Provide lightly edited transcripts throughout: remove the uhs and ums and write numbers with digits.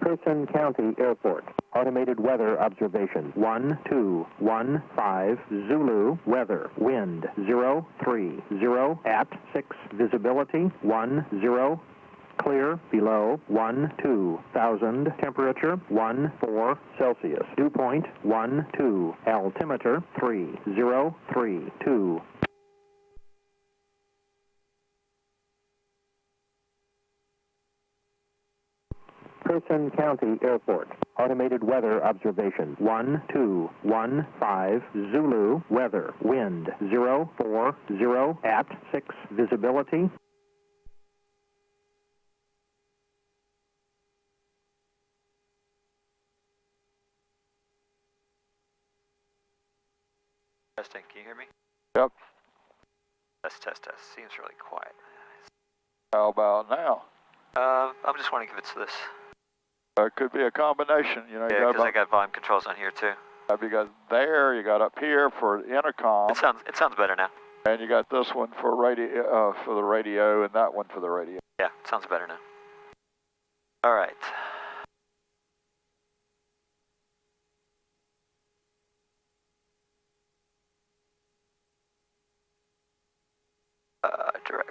Person County Airport. Automated weather observation. 1215 Zulu. Weather. Wind 030 at 6. Visibility 10. Clear below 12,000. Temperature 14 Celsius. Dew point 12. Altimeter 3032. Person County Airport. Automated weather observation. 1215 Zulu. Weather. Wind 040 at 6. Visibility. Testing, can you hear me? Yep. Test. Seems really quiet. How about now? I'm just wondering if it's this. It could be a combination, you know. Yeah, because I got volume controls on here too. You got there, you got up here for intercom. It sounds better now. And you got this one for radio, for the radio, and that one for the radio. Yeah, it sounds better now. All right. Direct.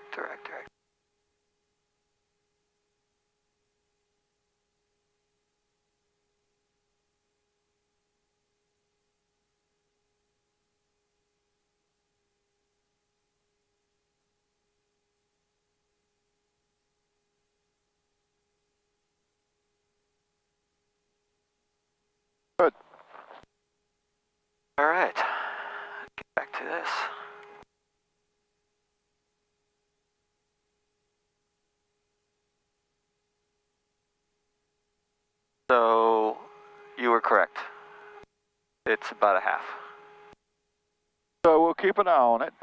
Good. All right. Get back to this. So, you were correct. It's about a half. So we'll keep an eye on it,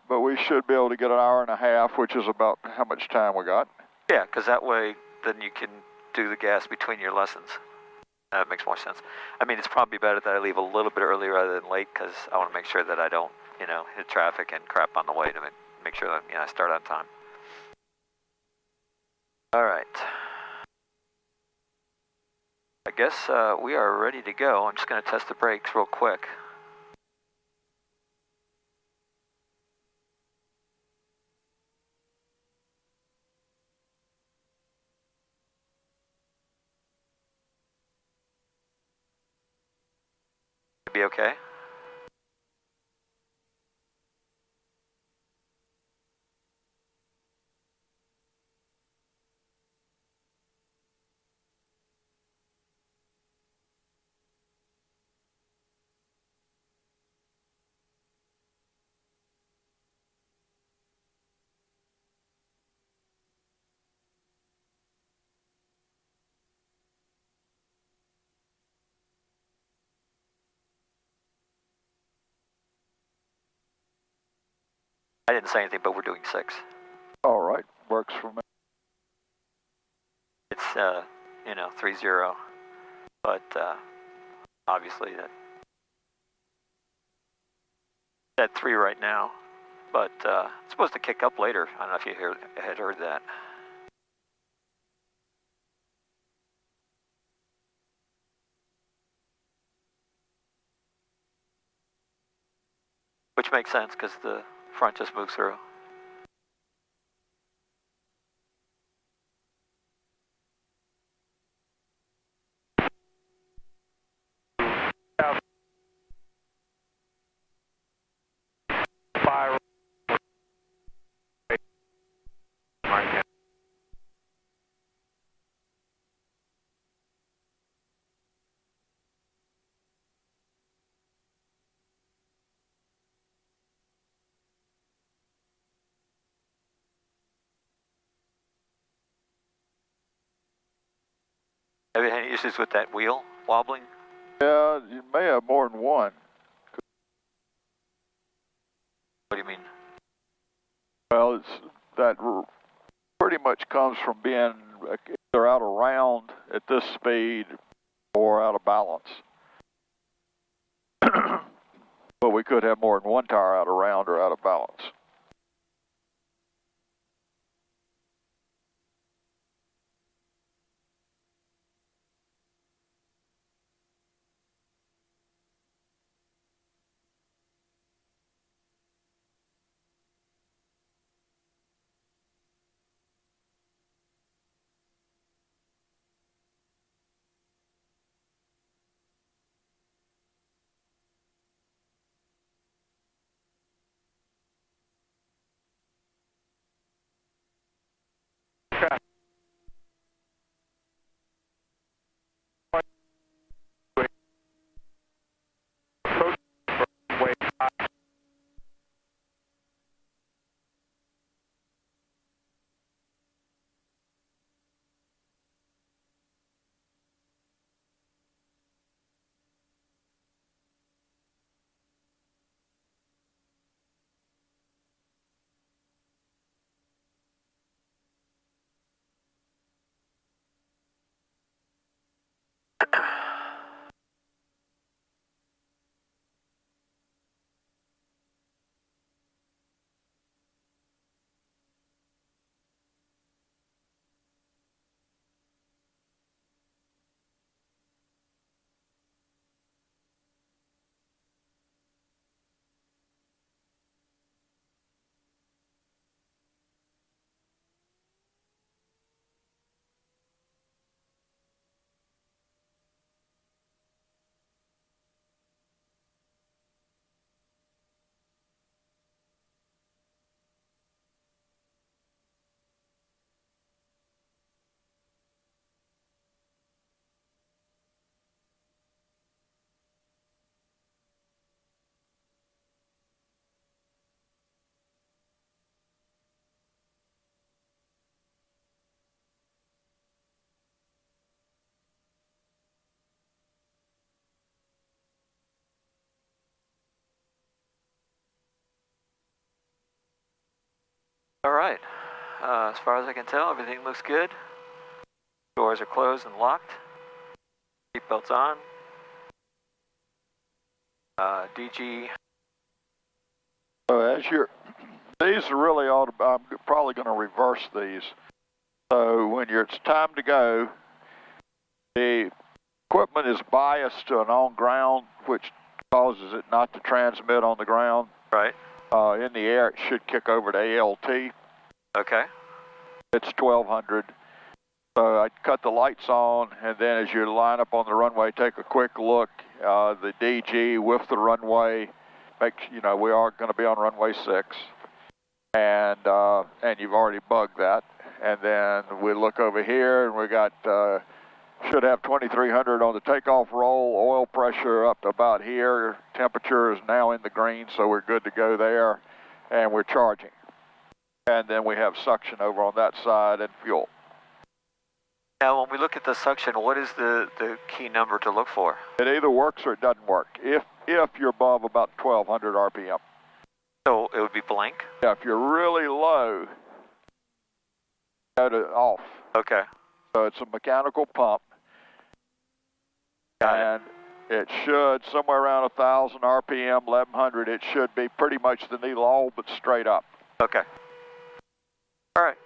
but we should be able to get an hour and a half, which is about how much time we got. Yeah, because that way, then you can do the gas between your lessons. That makes more sense. I mean, it's probably better that I leave a little bit early rather than late, because I want to make sure that I don't, hit traffic and crap on the way to make sure that, I start on time. All right. I guess we are ready to go. I'm just going to test the brakes real quick. Be okay? I didn't say anything, but we're doing 6. All right, works for me. It's 3-0, but obviously that's at 3 right now, but it's supposed to kick up later. I don't know if you had heard that. Which makes sense because the front just moves through. Have you had any issues with that wheel wobbling? Yeah, you may have more than one. What do you mean? Well, that pretty much comes from being either out of round at this speed or out of balance. But we could have more than one tire out of round or out of balance. All right. As far as I can tell, everything looks good. Doors are closed and locked. Seatbelts on. DG. So as these are really I'm probably going to reverse these. So when it's time to go, the equipment is biased to an on-ground, which causes it not to transmit on the ground. Right. In the air, it should kick over to ALT. Okay. It's 1200. So I'd cut the lights on, and then as you line up on the runway, take a quick look. The DG with the runway, we are going to be on runway 6, and you've already bugged that. And then we look over here, and we got should have 2300 on the takeoff roll. Oil pressure up to about here. Temperature is now in the green, so we're good to go there, and we're charging. And then we have suction over on that side and fuel. Now, when we look at the suction, what is the key number to look for? It either works or it doesn't work. If you're above about 1200 RPM. So it would be blank? Yeah, if you're really low, go to off. Okay. So it's a mechanical pump. Got it. It should, somewhere around 1000 RPM, 1100, it should be pretty much the needle all but straight up. Okay. All right.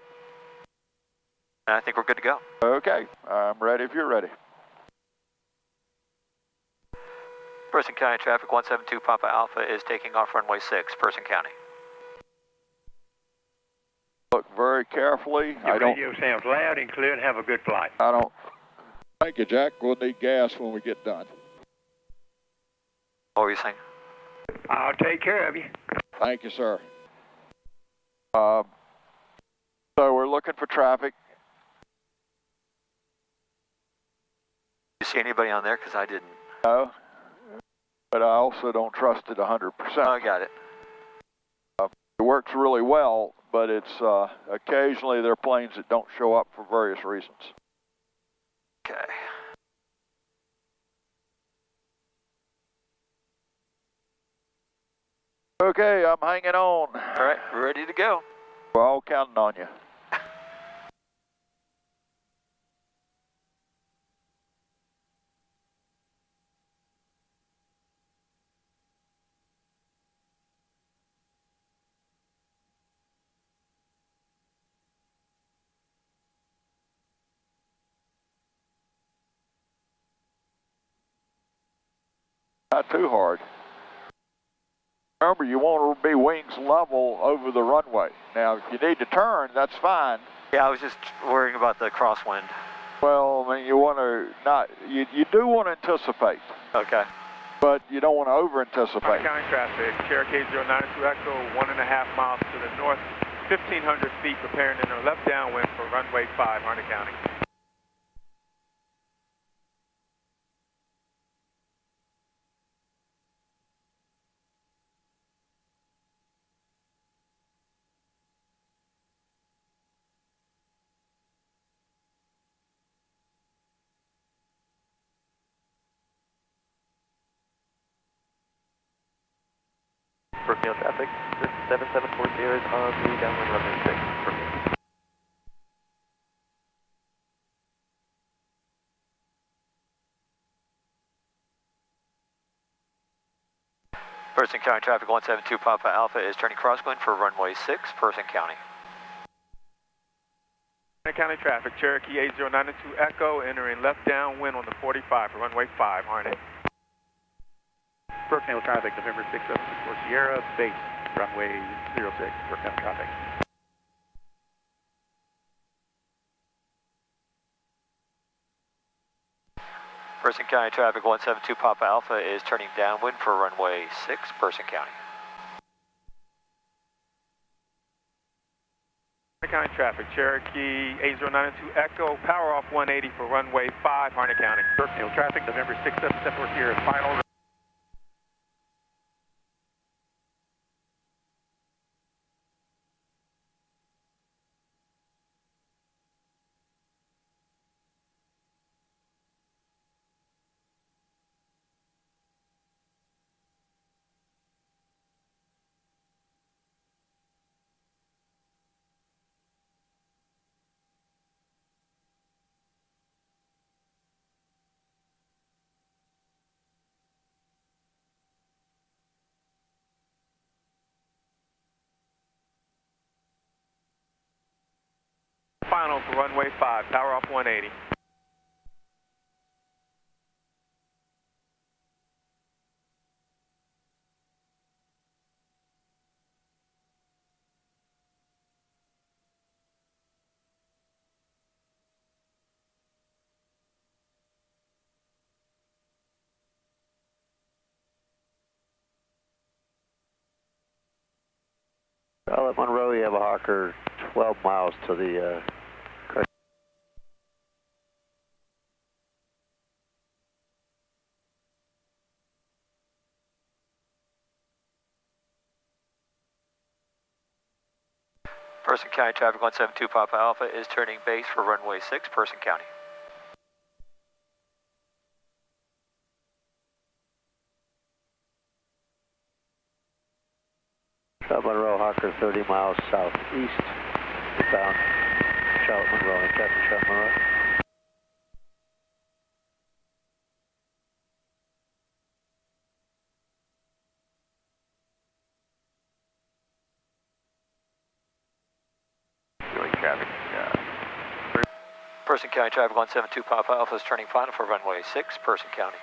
I think we're good to go. Okay, I'm ready if you're ready. Person County traffic 172 Papa Alpha is taking off runway 6, Person County. Look very carefully. Your radio sounds loud and clear, and have a good flight. Thank you, Jack. We'll need gas when we get done. What were you saying? I'll take care of you. Thank you, sir. So we're looking for traffic. Did you see anybody on there? Because I didn't. No, but I also don't trust it 100%. Oh, I got it. It works really well, but it's occasionally there are planes that don't show up for various reasons. Okay. Okay, I'm hanging on. All right, we're ready to go. We're all counting on you. Not too hard. Remember, you want to be wings level over the runway. Now, if you need to turn, that's fine. Yeah, I was just worrying about the crosswind. Well, I mean, you want to not, you do want to anticipate. Okay. But you don't want to over-anticipate. County traffic, Cherokee 092 Echo, 1.5 miles to the north, 1,500 feet, preparing in a left downwind for runway 5, Harnett County. Brookfield traffic, 7740 is on the downwind runway 6. Brookfield. Person County traffic 172 Papa Alpha is turning crosswind for runway 6, Person County. Harnett County traffic, Cherokee 8092 Echo, entering left downwind on the 45 for runway 5, Harnett. Brookfield traffic, November 6764 Sierra, base runway 06, Brookfield traffic. Person County traffic 172 Papa Alpha is turning downwind for runway 6, Person County. Harnett County traffic, Cherokee 8092 Echo, power off 180 for runway 5, Harnett County. Brookfield traffic, November 6774 Sierra, final. final for runway 5, power off 180. Charlotte Monroe, you have a Hawker 12 miles to the Person County traffic 172 Papa Alpha is turning base for runway 6, Person County. Charlotte Monroe, Hawker 30 miles southeast, bound Charlotte Monroe, and traffic Charlotte Monroe. Joint traffic. Person County traffic 172 Papa Alpha is turning final for runway 6, Person County.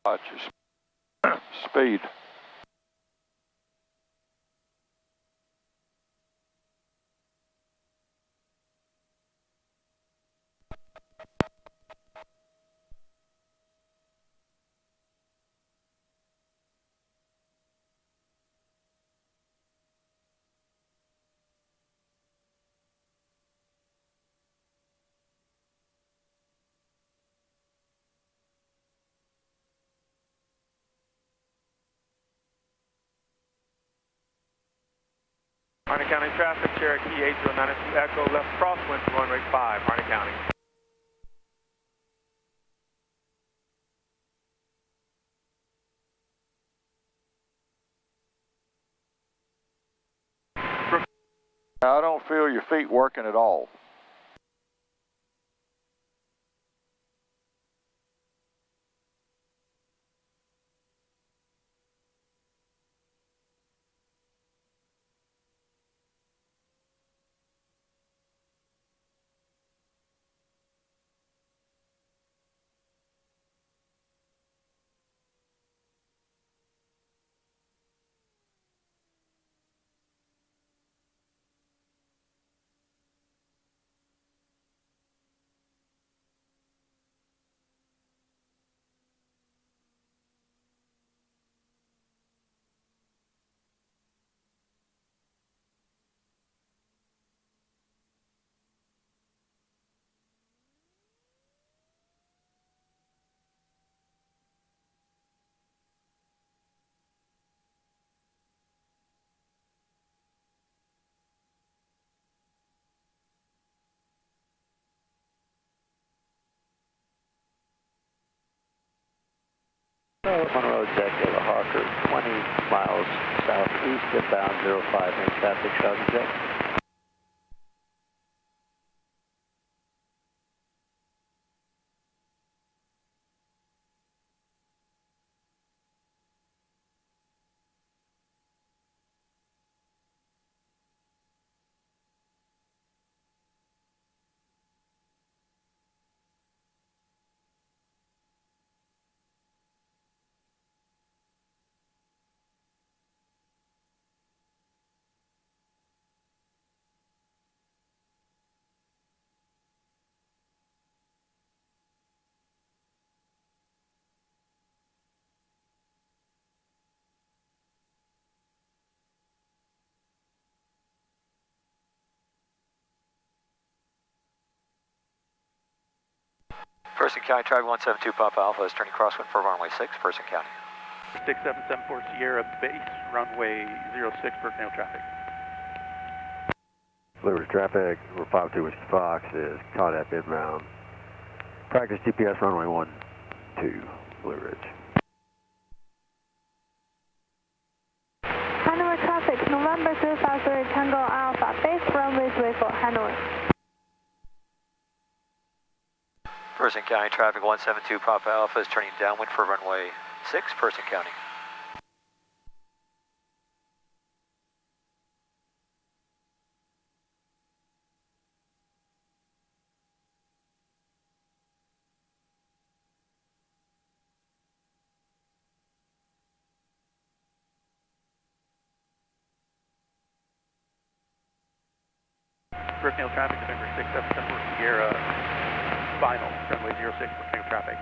Watch your speed. Harney County traffic, Cherokee 8092 Echo, left crosswind for runway 5, Harney County. I don't feel your feet working at all. Charlotte Monroe, deck of the Hawker 20 miles southeast, inbound 05, main traffic, Charlotte Jet. Person County traffic 172 Papa Alpha is turning crosswind for runway 6, Person County. 6774 Sierra base, runway 06, personnel traffic. Blue Ridge traffic, we're 52 Whiskey Fox is caught up inbound. Practice GPS runway 12, Blue Ridge. Hanoi traffic, November 353 Tango Alpha, base runway 34, Hanoi. Person County traffic 172 Papa Alpha is turning downwind for runway 6, Person County. Brookdale traffic, November 6, 774 Sierra, final, runway 06, Brookdale traffic.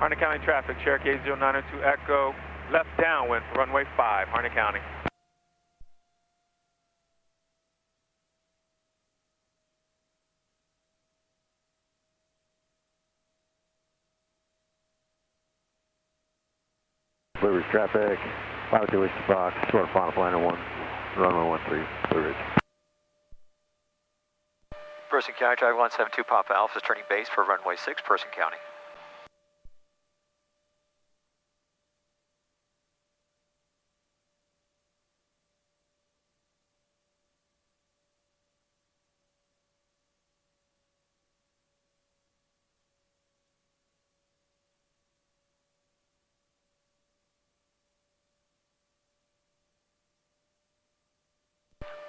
Harnett County traffic, Cherokee 0902 Echo, left downwind for runway 5, Harnett County. Blue Ridge traffic, 502 Whiskey Fox, short final plan at 1, runway 13, Blue Ridge. Person County traffic 172 Papa Alpha is turning base for runway 6, Person County.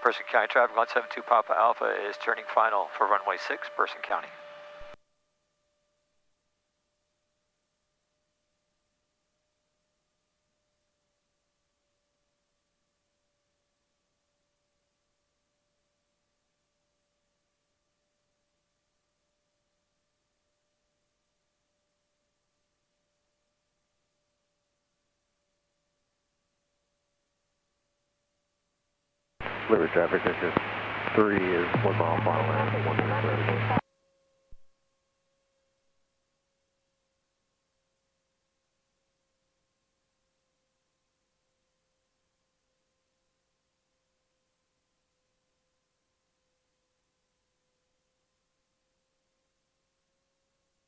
Person County traffic 172 Papa Alpha is turning final for runway 6, Person County. Blue Ridge traffic, this is 3 is 1 mile final land at 1 minute.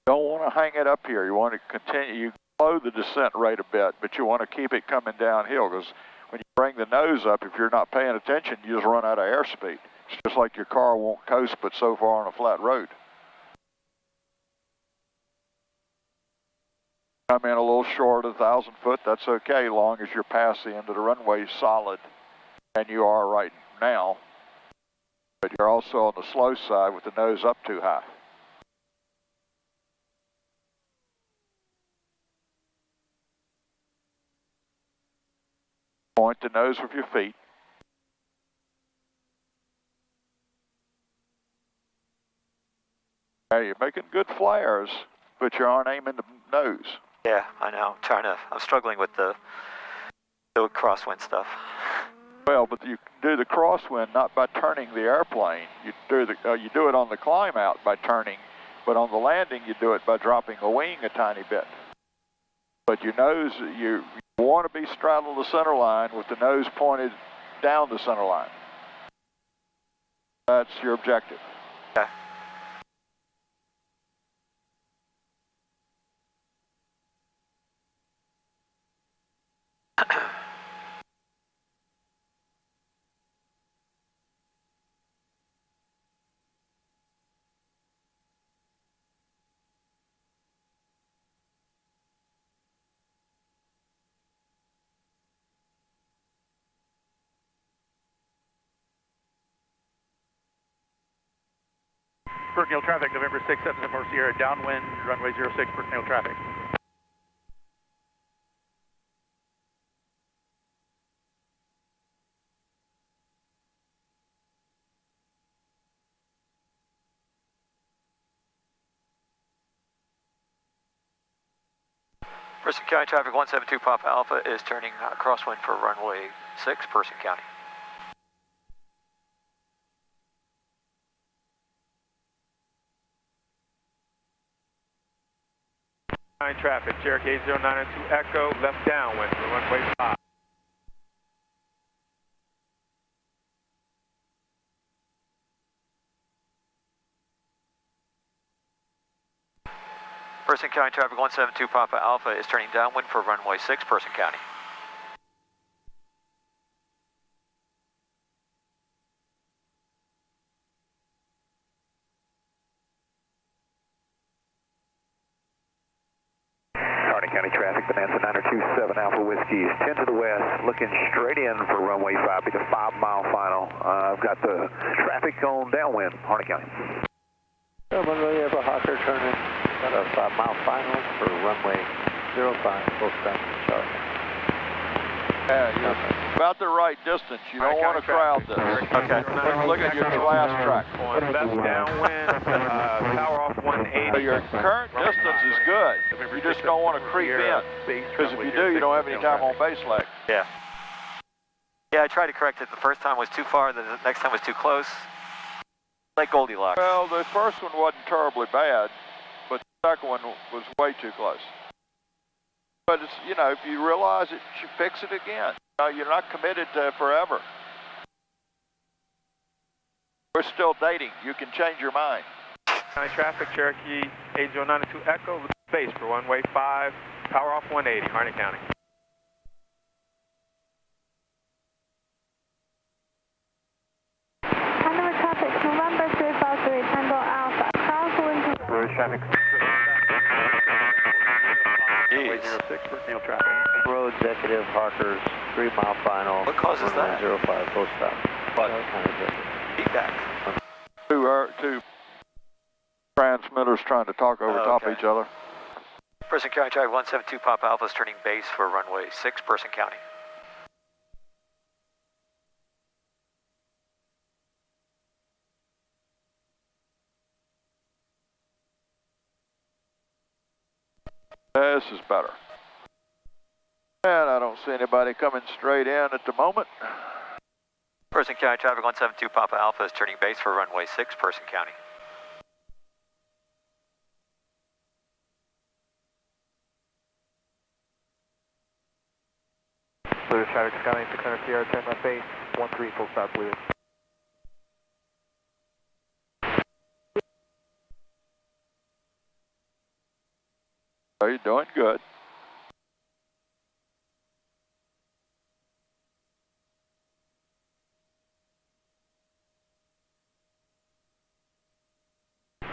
Don't want to hang it up here. You want to continue, you slow the descent rate a bit, but you want to keep it coming downhill because when you bring the nose up, if you're not paying attention, you just run out of airspeed. It's just like your car won't coast but so far on a flat road. Come in a little short of 1,000 foot, that's okay, long as you're past the end of the runway solid, and you are right now. But you're also on the slow side with the nose up too high. Point the nose with your feet. Hey, you're making good flares, but you aren't aiming the nose. Yeah, I know. I'm struggling with the crosswind stuff. Well, but you do the crosswind not by turning the airplane. You do it on the climb out by turning, but on the landing you do it by dropping a wing a tiny bit. But your nose, you want to be straddle the center line with the nose pointed down the center line. That's your objective. Okay. Brookdale traffic, November 6, 774 Sierra, downwind, runway 06, Brookdale traffic. Person County traffic 172 Papa Alpha is turning crosswind for runway 6, Person County. Traffic, Cherokee 0902 Echo, left downwind for runway 5. Person County traffic 172 Papa Alpha is turning downwind for runway 6, Person County. County traffic, Bonanza 927 Alpha Whiskey is 10 to the west, looking straight in for runway 5, be the 5-mile final. I've got the traffic on downwind, Harney County. Monroe, you have a Hawker turning, got a 5-mile final for runway 05, full stop, Charlie. Yeah, you're about the right distance. You don't want to crowd this. Okay. Look at your last track. On left downwind, power off 180. So your current distance is good. You just don't want to creep in. Because if you do, you don't have any time on base leg. Yeah. Yeah, I tried to correct it. The first time was too far, then the next time was too close. Like Goldilocks. Well, the first one wasn't terribly bad, but the second one was way too close. But it's, you know, if you realize it, you fix it again. You know, you're not committed to forever. We're still dating. You can change your mind. County traffic, Cherokee 8092 Echo, base for runway 5, power off 180, Harney County. Handover traffic, November 353, Tango Alpha, Crosswind. Where's traffic? Runway 06 for Neil traffic. Road Executive Harker's 3-mile final. What causes that? 05, full stop. What? County executive. Feedback. Two transmitters trying to talk over top of each other. Person County traffic 172 Papa Alpha is turning base for runway 6, Person County. This is better. And I don't see anybody coming straight in at the moment. Person County traffic 172 Papa Alpha is turning base for runway 6, Person County. Blue traffic, Skyline 600 Sierra, turn left base, 13, full stop, Blue. Oh, you're doing good.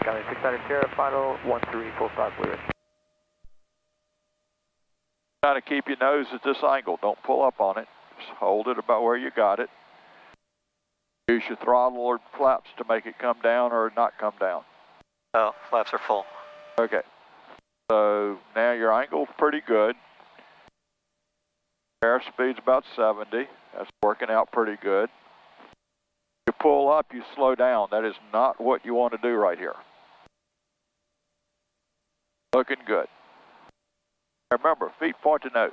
Skyline 600 Sierra, final, 13, full stop, Blue. Kind of keep your nose at this angle. Don't pull up on it. Just hold it about where you got it. Use your throttle or flaps to make it come down or not come down. Oh, flaps are full. Okay. So now your angle's pretty good. Airspeed's about 70. That's working out pretty good. You pull up, you slow down. That is not what you want to do right here. Looking good. Remember, feet point to nose.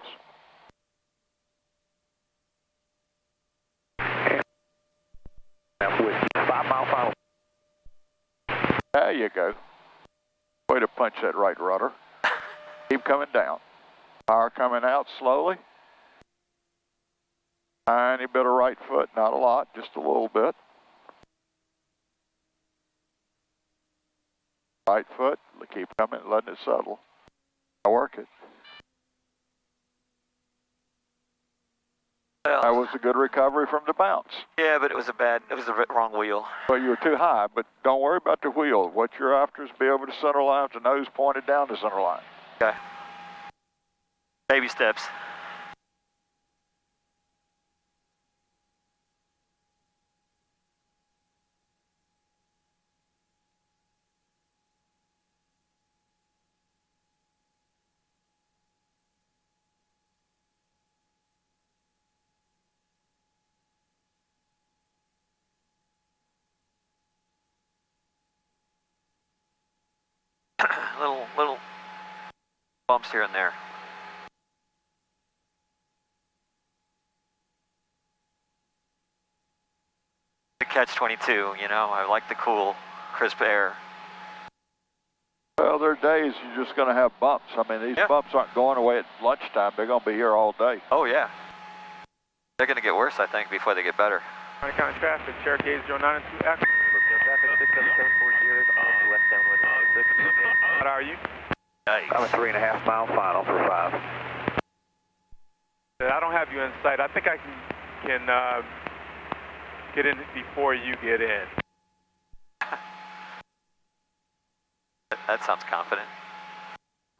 With 5-mile final. There you go. Way to punch that right rudder. Keep coming down. Power coming out slowly. Tiny bit of right foot, not a lot, just a little bit. Right foot, keep coming, letting it settle. I work it. Well, That was a good recovery from the bounce. yeah, but it was the wrong wheel. Well, you were too high, but don't worry about the wheel. What you're after is be able to center line with the nose pointed down the center line. Okay. Baby steps. little bumps here and there. catch-22, you know. I like the cool, crisp air. Well, there are days you're just going to have bumps. I mean, these bumps aren't going away at lunchtime. They're going to be here all day. Oh, yeah. They're going to get worse, I think, before they get better. Harney County traffic, Cherokee 092 Echo. Traffic 67740 is on left downwind runway 6. What are you? Nice. I'm a 3.5 mile final for 5. I don't have you in sight. I think I can get in before you get in. That sounds confident.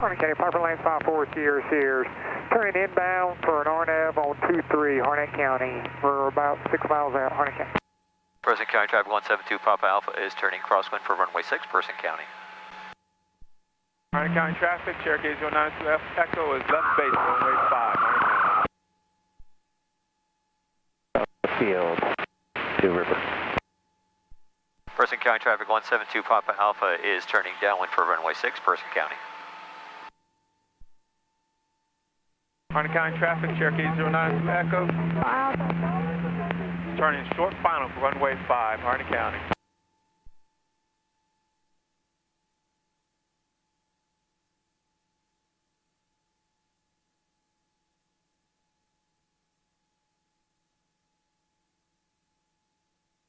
Harney County Piper Lane 54 Sierra Sears. Turning inbound for an RNAV on 23 Harnett County. We're about 6 miles out, Harnett County. Person County traffic 172 Papa Alpha is turning crosswind for runway 6, Person County. Harney County traffic, Cherokee 092 Echo is left base, runway 5, Harney County. Field, 2 River. Person County traffic 172 Papa Alpha is turning downwind for runway 6, Person County. Harney County traffic, Cherokee 092 Echo. Turning short final for runway 5, Harney County.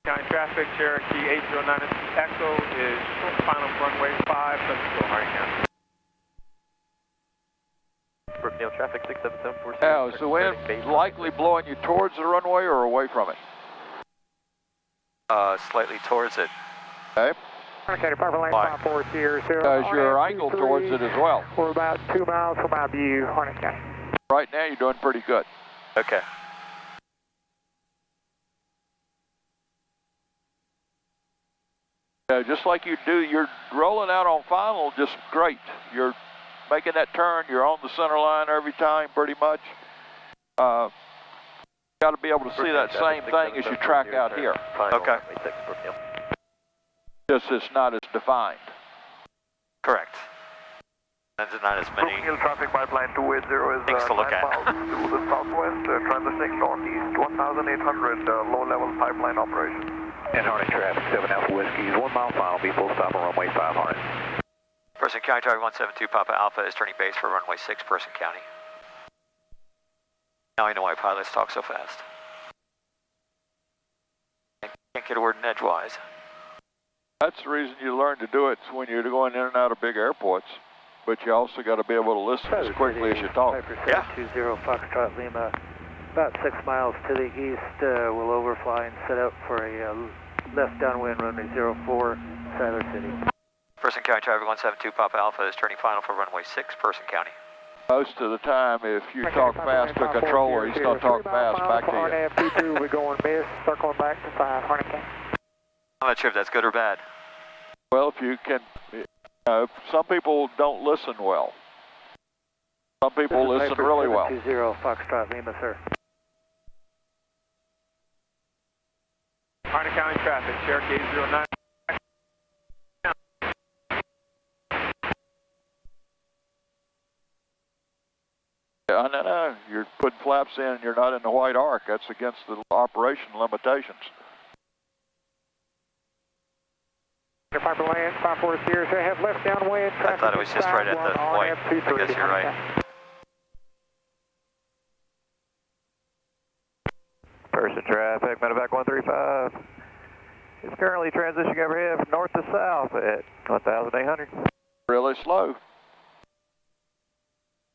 County traffic, Cherokee 8092 Echo is short final for runway 5. Let's go, Harney County. Brookdale traffic 67740. Now, is the wind likely blowing you towards the runway or away from it? Slightly towards it. Okay. Harney County Piper Lane 54 Sierra Sears. Because you're angled towards it as well. We're about 2 miles from our view, Harney County. Right now, you're doing pretty good. Okay. Just like you do, you're rolling out on final just great. You're making that turn, you're on the center line every time pretty much. Got to be able to see that same thing as you track out here. Okay. Just it's not as defined. Correct. There's not as many Brookdale traffic pipeline 280 is things to look 9 at. miles to the southwest, transitioning northeast 1800, low-level pipeline operation. And Harney traffic, 7 Alpha Whiskey, 1 mile final, be full stop on runway 5, Harney. Person County traffic 172 Papa Alpha is turning base for runway 6, Person County. Now I know why pilots talk so fast. Can't get a word in edgewise. That's the reason you learn to do it when you're going in and out of big airports. But you also got to be able to listen as quickly as you talk. Yeah. 20 Foxtrot Lima, about 6 miles to the east. We'll overfly and set up for a left downwind runway 04, Siler City. Person County traffic 172 Papa Alpha is turning final for runway 6, Person County. Most of the time, if you talk fast to a controller, he's going to talk fast back to you. RNAV 22, we're going miss, circling back to 5, Harney County. I'm not sure if that's good or bad. Well, if you can, some people don't listen well. Some people listen really well. 20 Foxtrot Lima, sir. Harney County traffic, Cherokee 09. No, you're putting flaps in and you're not in the white arc. That's against the operation limitations. Piper Lane 54 Sierra, so have left downwind. I thought it was just right at the point. I guess you're right. Person traffic, medevac 135. It's currently transitioning overhead from north to south at 1,800. Really slow.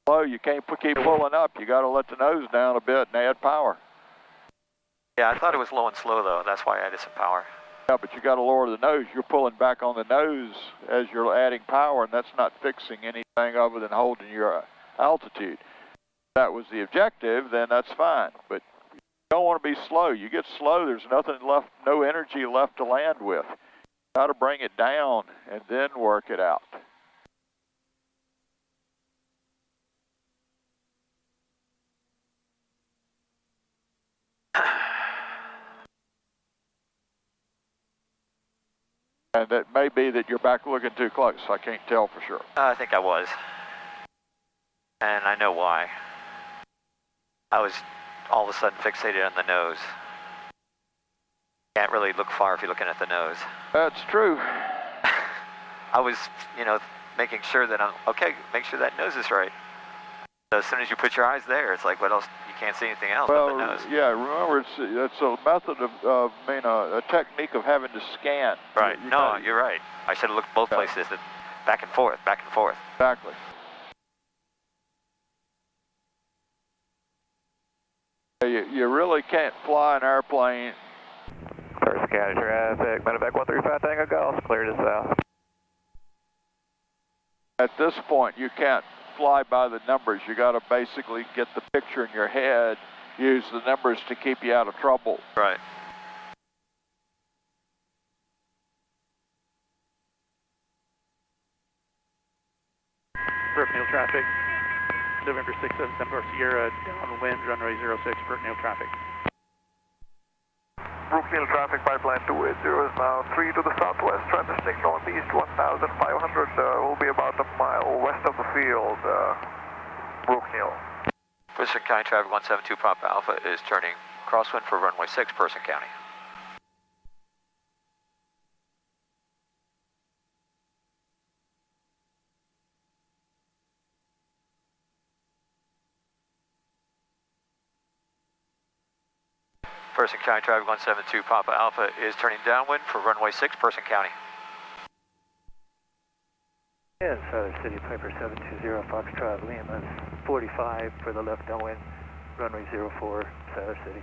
Slow, you can't keep pulling up. You got to let the nose down a bit and add power. Yeah, I thought it was low and slow though. That's why I added some power. Yeah, but you got to lower the nose. You're pulling back on the nose as you're adding power, and that's not fixing anything other than holding your altitude. If that was the objective, then that's fine. But you don't want to be slow. You get slow, there's nothing left, no energy left to land with. You got to bring it down and then work it out. And it may be that you're back looking too close. I can't tell for sure. I think I was. And I know why. I was all of a sudden fixated on the nose. Can't really look far if you're looking at the nose. That's true. I was, making sure that make sure that nose is right. So as soon as you put your eyes there, it's like, what else? You can't see anything else but the nose. Yeah, remember, it's a method of a technique of having to scan. Right. You're right. I should have looked both places, back and forth, back and forth. Exactly. You really can't fly an airplane. First County traffic, medevac 135 Tango Golf, clear to south. At this point, you can't fly by the numbers. You got to basically get the picture in your head, use the numbers to keep you out of trouble. Right. Brookfield traffic, November 677 Sierra, downwind, runway 06, Brookfield traffic. Brookfield traffic, pipeline 280 is now 3 to the southwest, transitioning northeast 1,500, will be about a mile west of the field, Brookfield. Person County traffic 172 Papa Alpha is turning crosswind for runway 6, Person County. Person County traffic 172 Papa Alpha is turning downwind for runway 6, Person County. And Southern City Piper 720 Foxtrot Lima, 45 for the left downwind, runway 04, Southern City.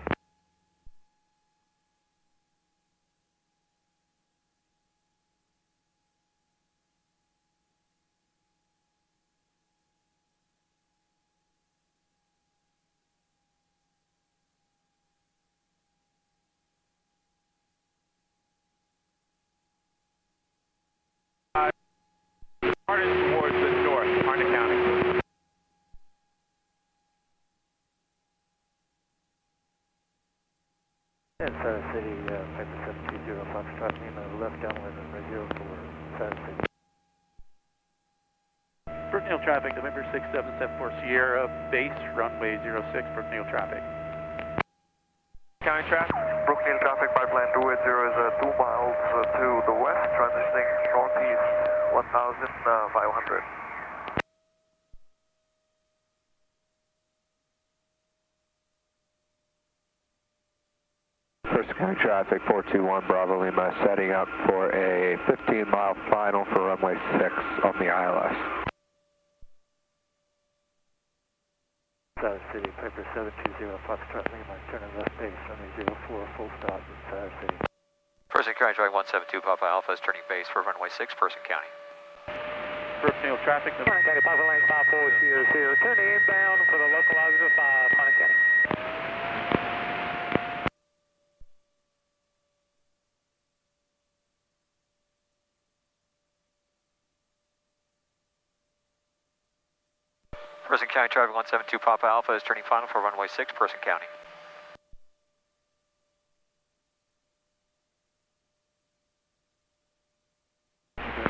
Hardest towards the north, Harnett County. And Southern City Piper 720 Foxtrot Lima, left downwind, runway 04, Southern City. Brookfield traffic, November 6774 Sierra, base, runway 06, Brookfield traffic. County traffic. Brookfield traffic, pipeline 280 is 2 miles to the west, transitioning northeast 1,500. First County traffic 421 Bravo Lima, setting up for a 15-mile final for runway 6 on the ILS. Southern City Piper 720 Foxtrot Lima, turning left base, runway 04, full stop in Southern City. Person County traffic 172 Papa Alpha is turning base for runway 6, Person County. Brookfield traffic, Harnett County pipeline 54 Sierra, Sierra, turning inbound for the localizer 5, Harnett County. Person County traffic 172 Papa Alpha is turning final for runway 6, Person County. Turning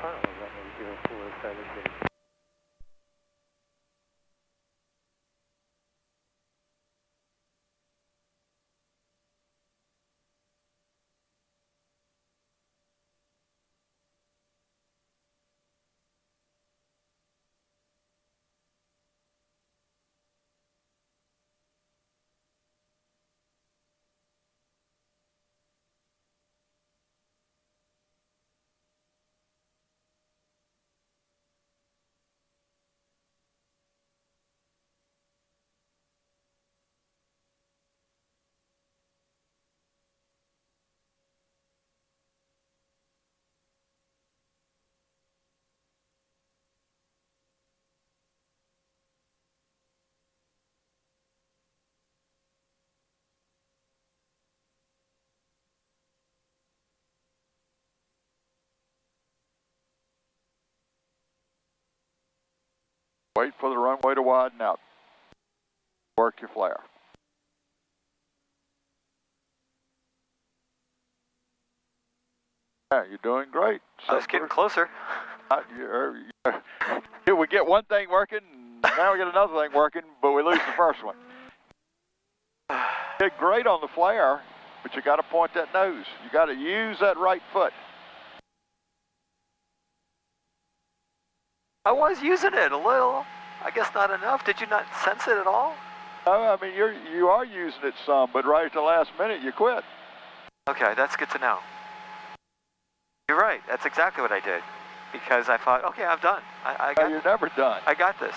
final, runway 04, Southern City. Wait for the runway to widen out. Work your flare. Yeah, you're doing great. It's getting closer. We get one thing working, now we get another thing working, but we lose the first one. Did great on the flare, but you got to point that nose. You got to use that right foot. I was using it a little. I guess not enough. Did you not sense it at all? No, I mean you are using it some, but right at the last minute you quit. Okay, that's good to know. You're right. That's exactly what I did. Because I thought, okay, I'm done. I got. No, you're never done. I got this.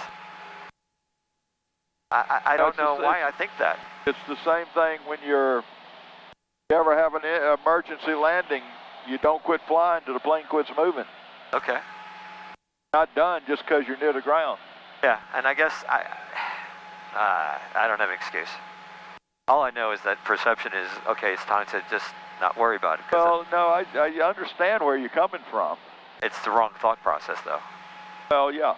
I don't know why I think that. It's the same thing when you ever have an emergency landing. You don't quit flying till the plane quits moving. Okay. Not done just because you're near the ground. Yeah, and I guess I don't have an excuse. All I know is that perception is, okay, it's time to just not worry about it. Well, no, I understand where you're coming from. It's the wrong thought process, though. Well, yeah.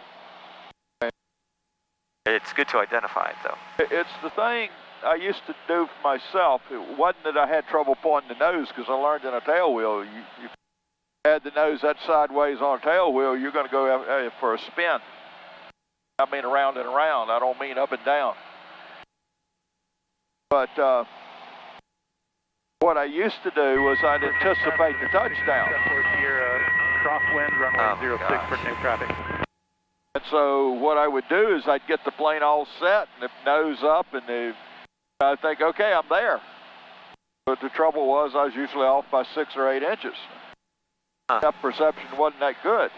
It's good to identify it, though. It's the thing I used to do for myself. It wasn't that I had trouble pointing the nose, because I learned in a tail wheel, you had the nose that sideways on a tail wheel, you're going to go for a spin. I mean around and around. I don't mean up and down. But what I used to do was I'd anticipate the touchdown. Crosswind, runway 06 for new traffic. And so what I would do is I'd get the plane all set and the nose up, and I'd think, okay, I'm there. But the trouble was I was usually off by 6 or 8 inches. That perception wasn't that good.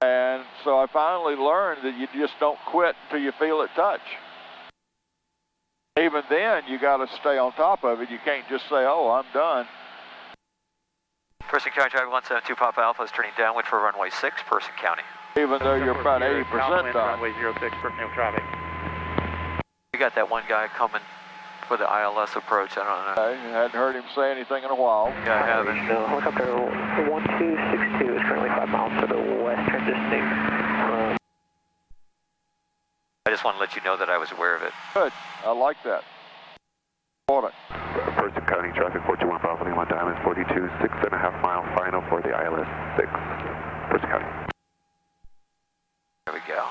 And so I finally learned that you just don't quit until you feel it touch. Even then, you got to stay on top of it. You can't just say, oh, I'm done. Person County Driver 172 Papa Alpha is turning downwind for runway 6, Person County. Even though you're about 80% done. Runway 06 for new traffic. We got that one guy coming for the ILS approach. I don't know. I hadn't heard him say anything in a while. Yeah, I haven't. Helicopter 1262 is currently 5 miles to the west, transitioning. I just want to let you know that I was aware of it. Good. I like that. Important. Person County traffic 421 Bravo Lima Diamond 42, 6.5 mile final for the ILS 6. Person County. There we go.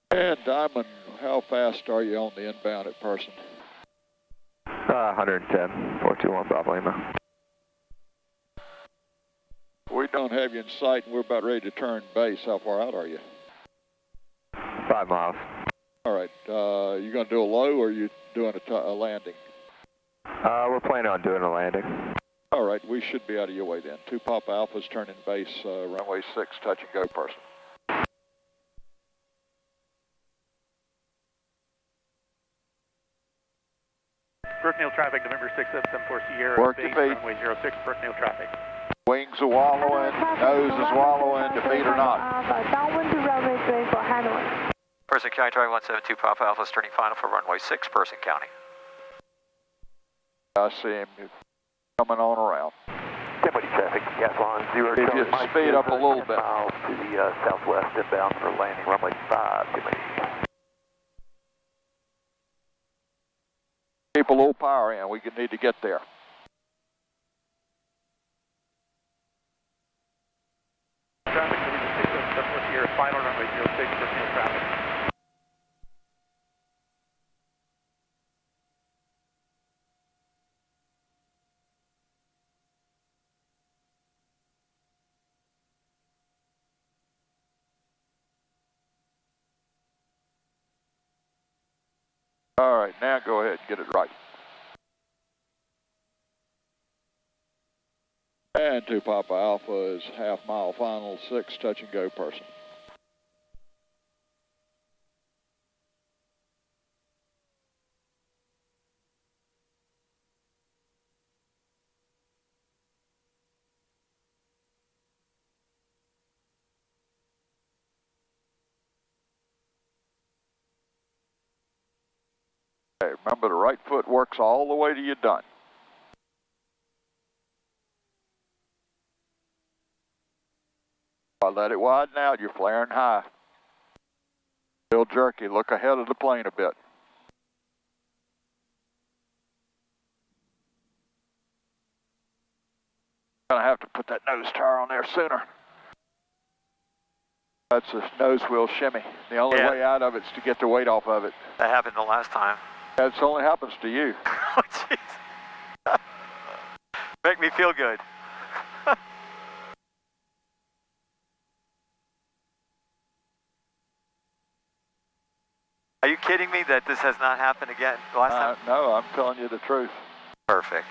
And Diamond, how fast are you on the inbound at Person? 110, 421 Bravo Lima. We don't have you in sight, and we're about ready to turn base. How far out are you? 5 miles. All right. You going to do a low, or are you doing a landing? We're planning on doing a landing. All right. We should be out of your way then. 2 Papa Alphas turning base, runway 6, touch and go, Person. Brookneal traffic, November 6 774 Sierra. Work your feet. Runway 06, Brookneal traffic. Wings are wallowing, nose is wallowing, the feet are not. Downwind to runway 3 for handling. Person County Driver 172 Papa Alpha is turning final for runway 6, Person County. I see him coming on around. Deputy traffic, Gathlon 0. If you speed up a little bit. Miles to the southwest inbound for landing runway 5. Give me. Keep a little power in. We need to get there. Traffic, November 6 774 Sierra, final runway 06, Brookneal traffic. All right, now go ahead and get it right. And 2 Papa Alpha is half mile final, 6, touch and go, Person. Remember, the right foot works all the way till you're done. I let it widen out, you're flaring high. Still jerky, look ahead of the plane a bit. Gonna have to put that nose tire on there sooner. That's a nose wheel shimmy. The only way out of it is to get the weight off of it. That happened the last time. That only happens to you. Oh, jeez. Make me feel good. Are you kidding me that this has not happened again last time? No, I'm telling you the truth. Perfect.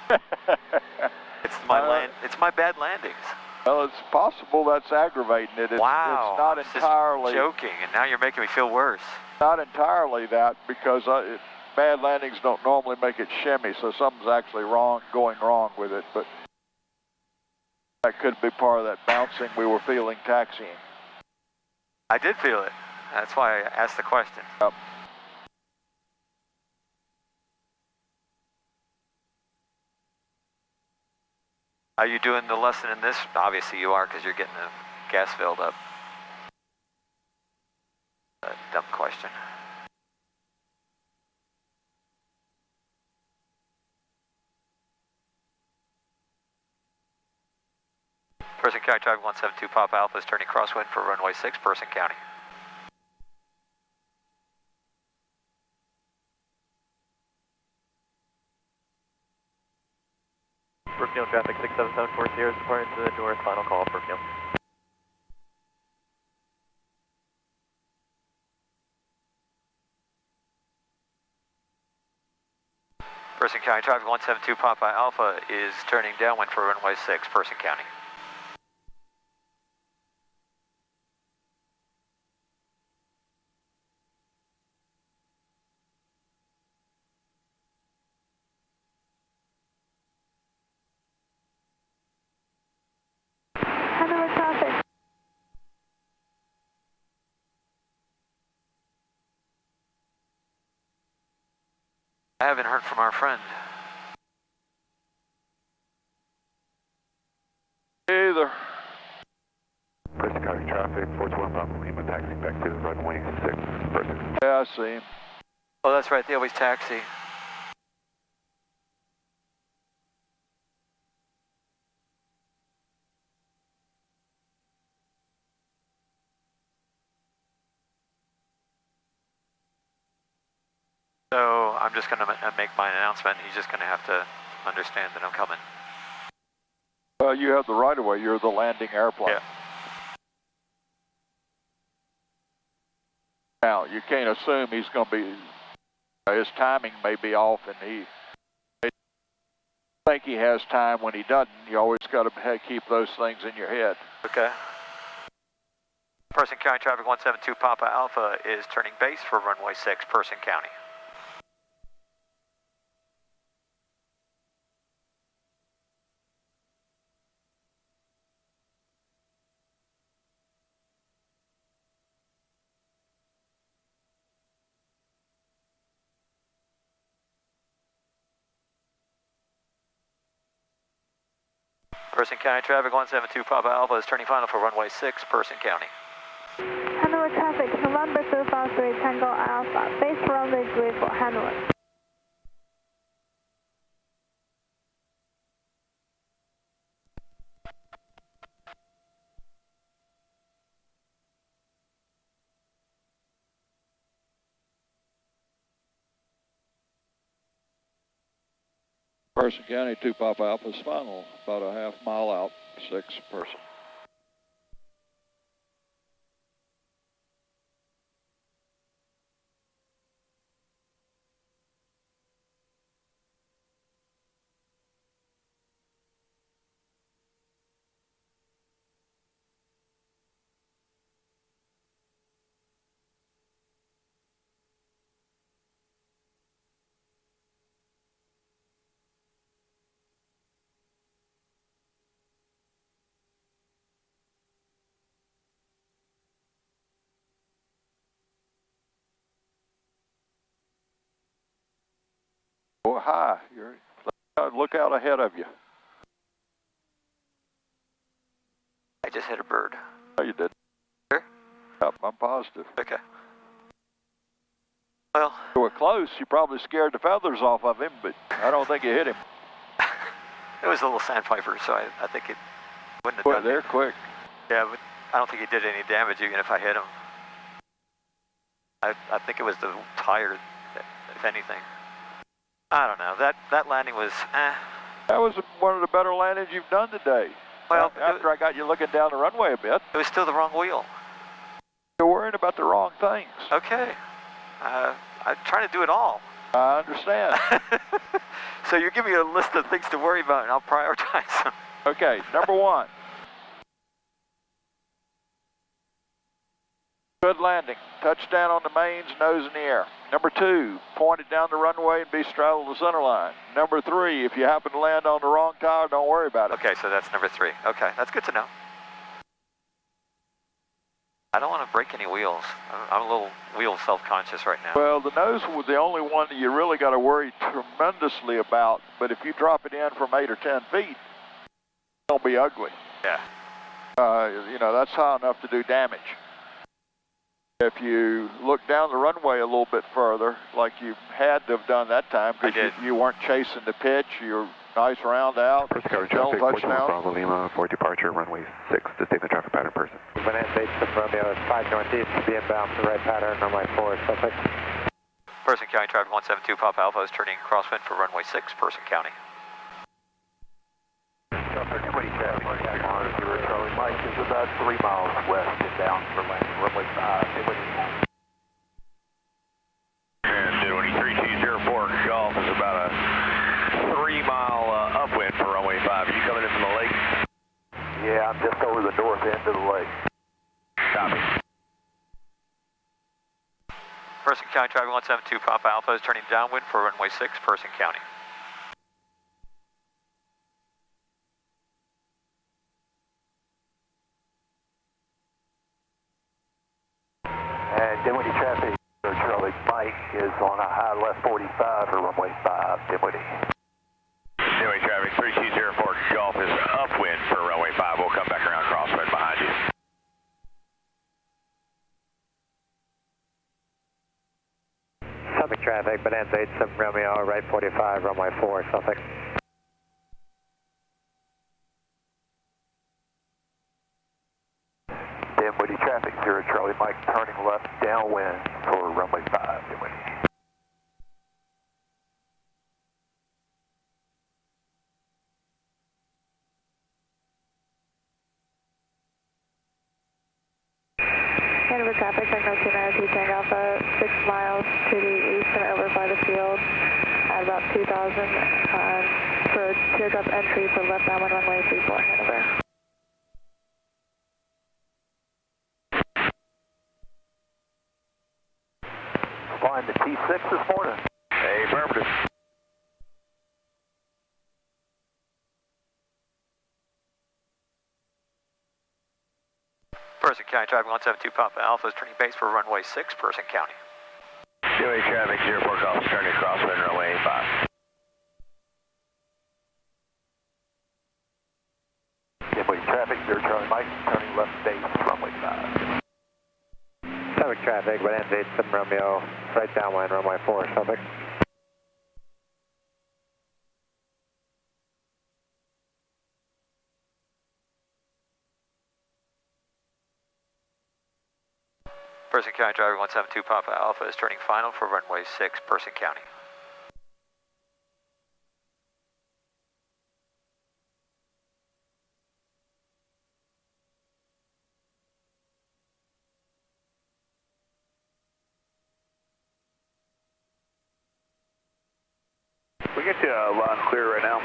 It's my bad landings. Well, it's possible that's aggravating it. Wow. It's not entirely joking, and now you're making me feel worse. Not entirely that, because bad landings don't normally make it shimmy, so something's actually going wrong with it. But that could be part of that bouncing we were feeling taxiing. I did feel it. That's why I asked the question. Yep. Are you doing the lesson in this? Obviously you are, because you're getting the gas filled up. A dumb question. Person County Traffic 172 Papa Alpha is turning crosswind for runway 6, Person County. Brookfield traffic 67740 is departing to the north, final call, Brookfield. Person County Traffic 172 Papa Alpha is turning downwind for runway 6, Person County. Hanover traffic. I haven't heard from our friend. Either. Person County Traffic 421 Papa Lima, taxiing back to runway 6, Person. Yeah, I see him. Oh, that's right, they always taxi. So I'm just going to make my announcement. He's just going to have to understand that I'm coming. You have the right of way. You're the landing airplane. Yeah. Now, you can't assume he's going to be, his timing may be off, and he may think he has time when he doesn't. You always got to keep those things in your head. Okay. Person County Traffic 172 Papa Alpha is turning base for runway 6, Person County. Person County Traffic 172 Papa Alpha is turning final for runway 6, Person County. Hanover traffic, November 253 Tango Alpha, base runway 3 for Hanover. Person County 2 Papa Alpha's final, about a half mile out, 6 Person. high. Look out ahead of you. I just hit a bird. No, you did. Sure? Yep, I'm positive. Okay. Well, you were close. You probably scared the feathers off of him, but I don't think you hit him. it was a little sandpiper, so I think it wouldn't have done They're it. quick. Yeah, but I don't think it did any damage even if I hit him. I think it was the tire, if anything. I don't know. That landing was, That was one of the better landings you've done today. Well, after I got you looking down the runway a bit. It was still the wrong wheel. You're worrying about the wrong things. Okay. I'm trying to do it all. I understand. So you're giving me a list of things to worry about, and I'll prioritize them. Okay, number one. Good landing. Touchdown on the mains, nose in the air. Number two, point it down the runway and be straddle the center line. Number three, if you happen to land on the wrong tire, don't worry about it. Okay, so that's number three. Okay, that's good to know. I don't want to break any wheels. I'm a little wheel self-conscious right now. Well, the nose was the only one that you really got to worry tremendously about, but if you drop it in from 8 or 10 feet, it's going to be ugly. Yeah. You know, that's high enough to do damage. If you look down the runway a little bit further, like you had to have done that time, because you weren't chasing the pitch, you're nice round out, First cover no traffic, touchdown. Bravo Lima, for departure, runway 6, to take the traffic pattern person. Finance 8, Romeo is 5 northeast, to be inbound for right pattern, runway 4, Suffolk. Person County traffic 172, Pop Alpha is turning crosswind for runway 6, Person County. Charlie Mike is about 3 miles west and down for landing runway 5. And Dinwiddie 3204 Golf is about a 3-mile upwind for runway 5. Are you coming in from the lake? Yeah, I'm just over the north end of the lake. Copy. Person County traffic 172, Pop Alpha is turning downwind for runway 6, Person County. And Dinwiddie traffic, Charlie Mike is on a high left 45 for runway 5, Dinwiddie. Dinwiddie traffic 3204 Golf is upwind for runway 5. We'll come back around crosswind behind you. Suffolk traffic, Bonanza 87 Romeo, right 45, runway 4, Suffolk. Dinwiddie traffic, 0 Charlie Mike, turning left downwind for runway 5, Dinwiddie. Canada traffic, signal 292 Tango Alpha, 6 miles to the east and over by the field at about 2,000 for teardrop entry for left downwind runway 34 Hanover. Flying the T6 this morning. Hey, affirmative. Person County traffic 172, Papa Alpha is turning base for runway 6, Person County. Dinwiddie traffic 04 Golf is turning crosswind runway 5. Dinwiddie traffic, 0 Charlie Mike, turning left base, runway 5. Suffolk traffic, Bonanza 87 Romeo, right downwind, runway 4, Suffolk. Person County traffic 172, Papa Alpha is turning final for runway 6, Person County. We get you line clear right now.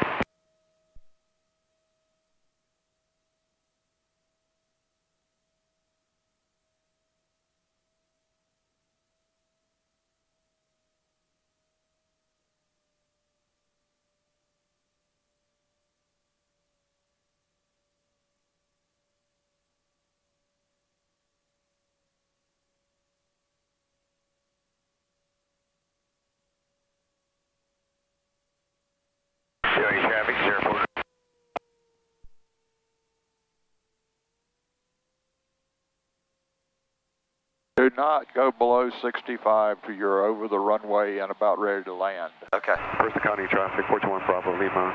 Do not go below 65 till you're over the runway and about ready to land. Okay. First County traffic, 421 Bravo Lima.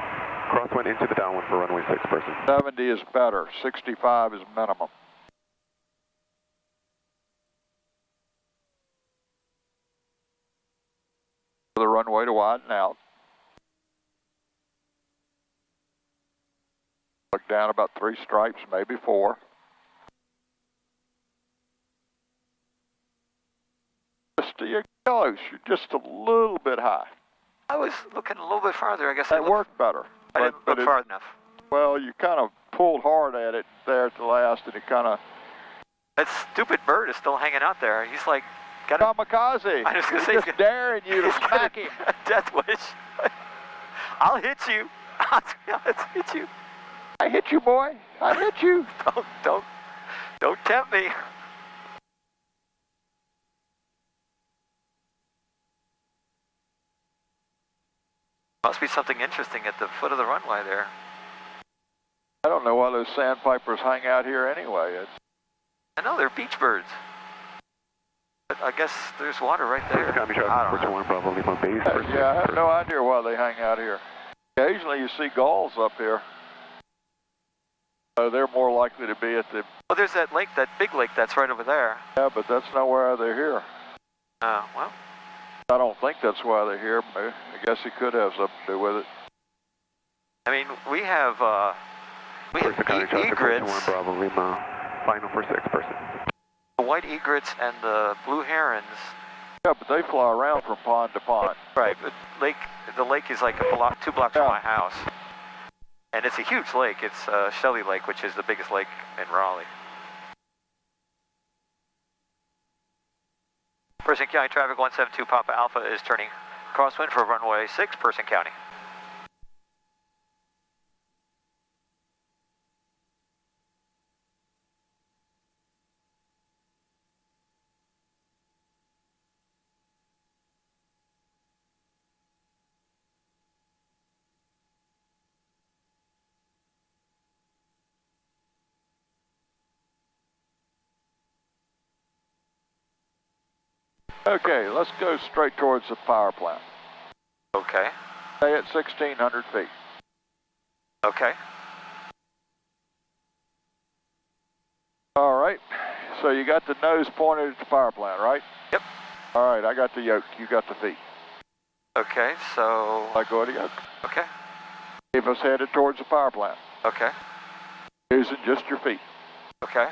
Crosswind into the downwind for runway 6, person. 70 is better, 65 is minimum. The runway to widen out. Look down about 3 stripes, maybe 4. Just you're close, you're just a little bit high. I was looking a little bit farther. I guess That worked better. I didn't look far enough. Well, you kind of pulled hard at it there at the last, and it kind of... That stupid bird is still hanging out there. He's like... got a kamikaze. I was going to say... He's just daring you to smack him. Death wish. I'll hit you. I'll hit you. I hit you, boy. I hit you. Don't tempt me. Must be something interesting at the foot of the runway there. I don't know why those sandpipers hang out here anyway. I know, they're beach birds. But I guess there's water right there. I don't know. Yeah, I have no idea why they hang out here. Occasionally you see gulls up here. So they're more likely to be at the... Well, there's that lake, that big lake that's right over there. Yeah, but that's not why they're here. Well... I don't think that's why they're here. I guess it could have something to do with it. I mean, we have egrets. Bravo Lima, final for 6, person. The white egrets and the blue herons. Yeah, but they fly around from pond to pond. Right, but the lake is like 2 blocks from my house. And it's a huge lake. It's Shelley Lake, which is the biggest lake in Raleigh. Person County traffic 172 Papa Alpha is turning crosswind for runway 6, Person County. Okay, let's go straight towards the power plant. Okay. Stay at 1,600 feet. Okay. All right, so you got the nose pointed at the power plant, right? Yep. All right, I got the yoke, you got the feet. Okay, so... I go to yoke. Okay. Keep us headed towards the power plant. Okay. Using just your feet. Okay.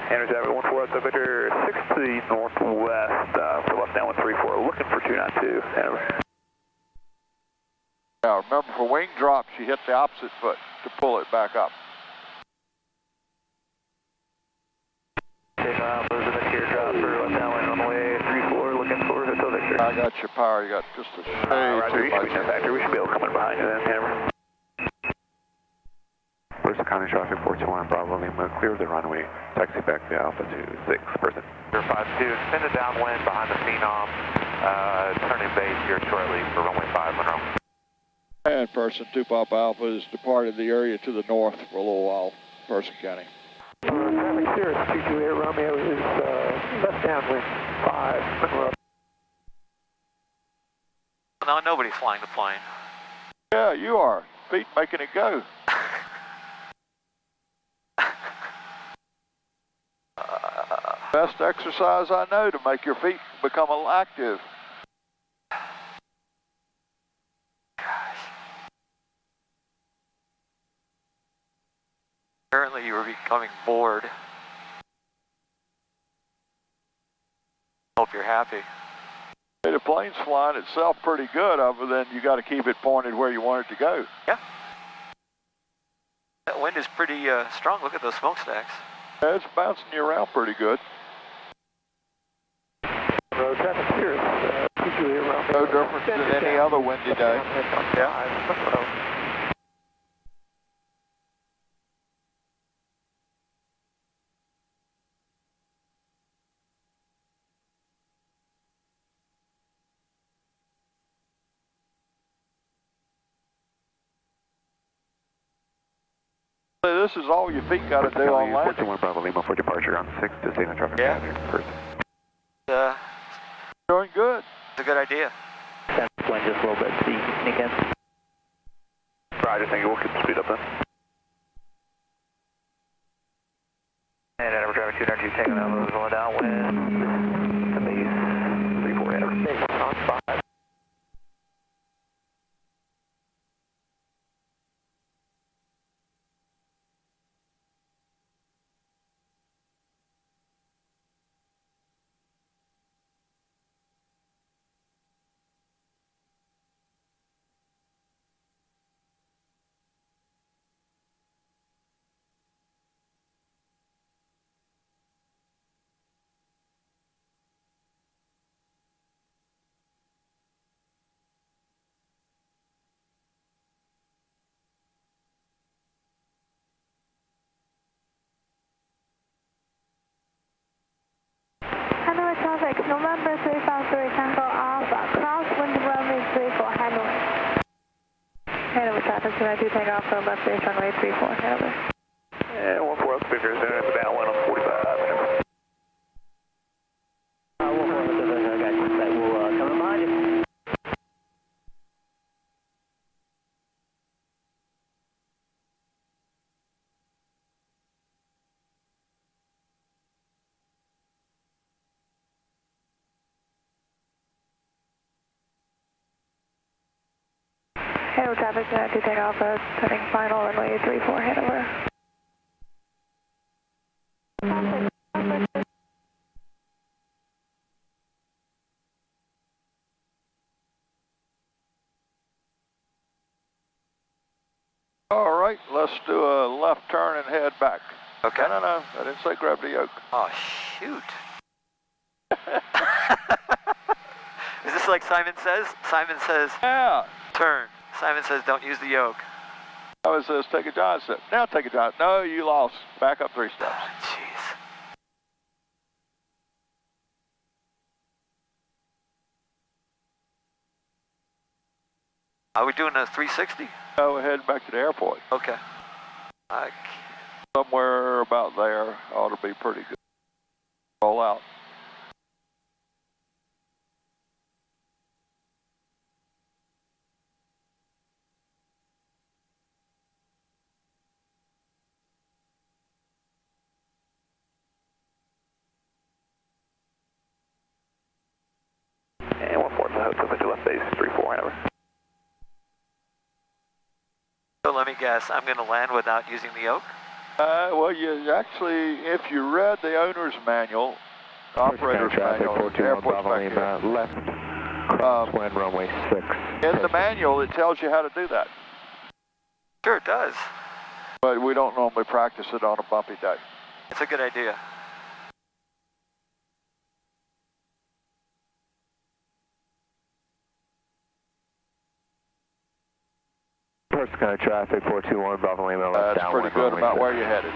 Andrews Avenue 14, Victor 6 to the northwest for left downwind 34, looking for 292. Hanover. Now remember, for wing drops, you hit the opposite foot to pull it back up. Take off, losing the teardrop for left downwind on the way 34, looking for Hotel Victor. I got your power, you got just a shade Roger, too you should be much. net factor. We should be able to come in behind you then, Hanover. First County traffic, 421 Bravo Lima, clear the runway, taxi back to Alpha to 6, person. 52, extended downwind behind the Phenom, turning base here shortly for runway 5 Monroe. And person 2 Papa Alpha has departed the area to the north for a little while, Person County. Traffic Cirrus 228 Romeo is left downwind 5 Monroe. Now nobody's flying the plane. Yeah, you are. Feet making it go. Best exercise I know to make your feet become active. Gosh. Apparently you were becoming bored. Hope you're happy. Hey, the plane's flying itself pretty good, other than you got to keep it pointed where you want it to go. Yeah. That wind is pretty strong. Look at those smokestacks. Yeah, it's bouncing you around pretty good. Traffic Cirrus 228 Romeo. No difference than any other windy day. Yeah. This is all your feet got to do on landing. 41 Bravo Lima for departure on 6 to signal traffic. Yeah. First. Doing good. It's a good idea. Wind just a little bit, so you can sneak in. Roger, thank you. We'll keep the speed up then. And Denver traffic 292 taking over, going downwind. To base 34 header. On 5. Hanoi traffic, November 353 Tango Alpha, Crosswind runway 34, Hanoi. Hanoi traffic, 292 Tango Alpha, left base runway 34, Hanoi. And 14 up speakers, and it's a downwind on 45. We'll come behind you. Hanoi traffic, 292 Tango Alpha, turning final runway 34, Hanover. All right, let's do a left turn and head back. Okay. No, I didn't say grab the yoke. Oh, shoot. Is this like Simon says? Simon says, Yeah. turn. Simon says, don't use the yoke. Simon says, take a giant step. Now take a giant. No, you lost. Back up 3 steps. Jeez. Are we doing a 360? No, we're heading back to the airport. Okay. Somewhere about there ought to be pretty good. Roll out. And 14 to hook to left base 34 Hanover. So let me guess, I'm going to land without using the yoke? Well, you actually, if you read the owner's manual, operator's manual, airport's back here. Left, crosswind runway 6. In the manual, it tells you how to do that. Sure, it does. But we don't normally practice it on a bumpy day. It's a good idea. First Sky traffic, 421 Bravo Lima, left That's pretty good about where you're headed.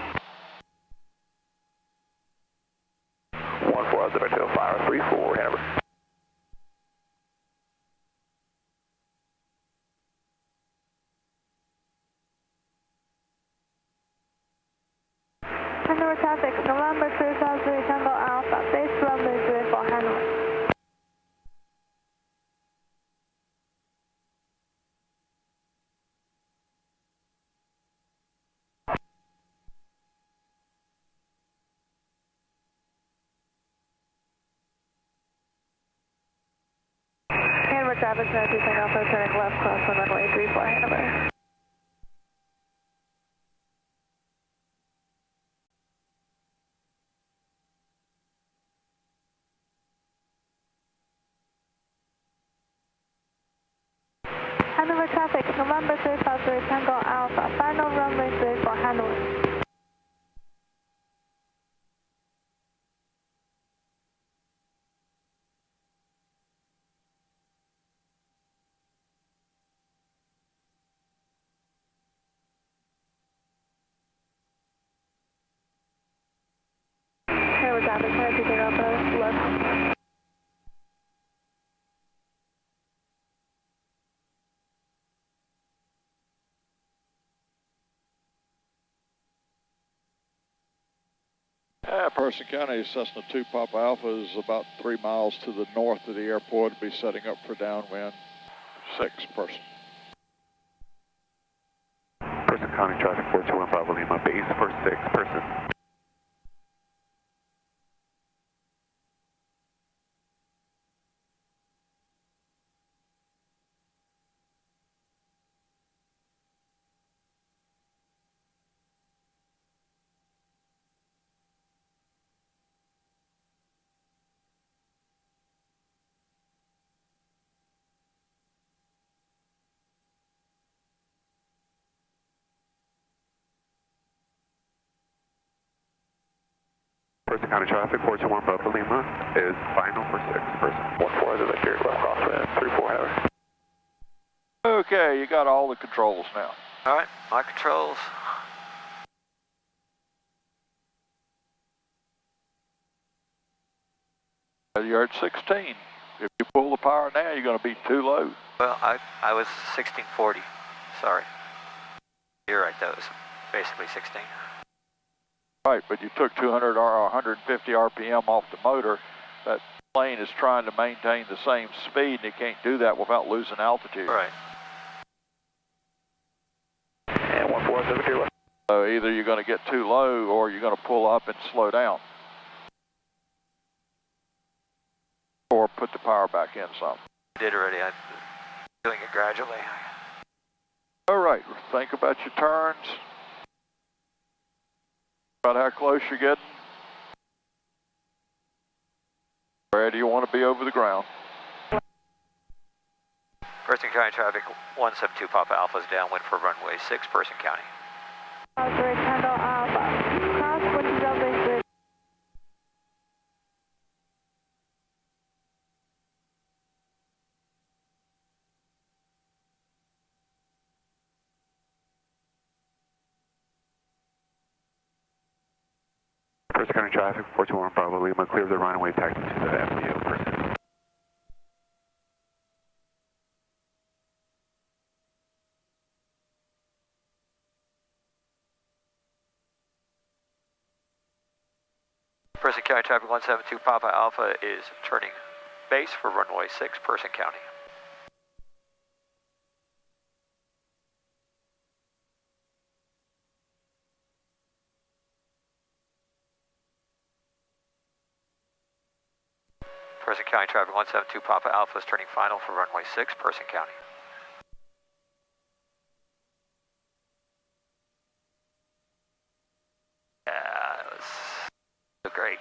14-0-5-34 Hanover. Hanoi traffic, November 353 Tango Alpha, base runway 34, Hanoi. Hanoi traffic, 292 Tango Alpha, turning left, crosswind runway 34, Hanover. Hanover traffic, November 353 Tango Alpha, final runway 34, Hanoi. Hanoi traffic, 292 Tango Alpha, left. Person County, Cessna 2 Papa Alpha is about 3 miles to the north of the airport. It'll be setting up for downwind 6 person. Person County traffic 4215 Lima, base for 6 person. Person County traffic 421 Papa Lima is final for 6 person. 14 other than here, crosswind 34 Heather. Okay, you got all the controls now. All right, my controls. You're at 16. If you pull the power now, you're going to be too low. Well, I was 1640. Sorry. You're right, that was basically 16. Right, but you took 200 or 150 RPM off the motor. That plane is trying to maintain the same speed, and it can't do that without losing altitude. Right. And 1472 left. So either you're going to get too low, or you're going to pull up and slow down. Or put the power back in some. I did already. I'm doing it gradually. All right, think about your turns. About how close you're getting. Where do you want to be over the ground? Person County traffic 172 Papa Alpha is downwind for runway 6, Person County. Kendall Alpha. Crosswind is over the Person County traffic 421 Bravo Lima, clear the runway taxi to the FBO person. Person County traffic 172 Papa Alpha is turning base for runway 6, Person County. Person County traffic 172 Papa Alpha is turning final for runway 6, Person County. Yeah, that was so great.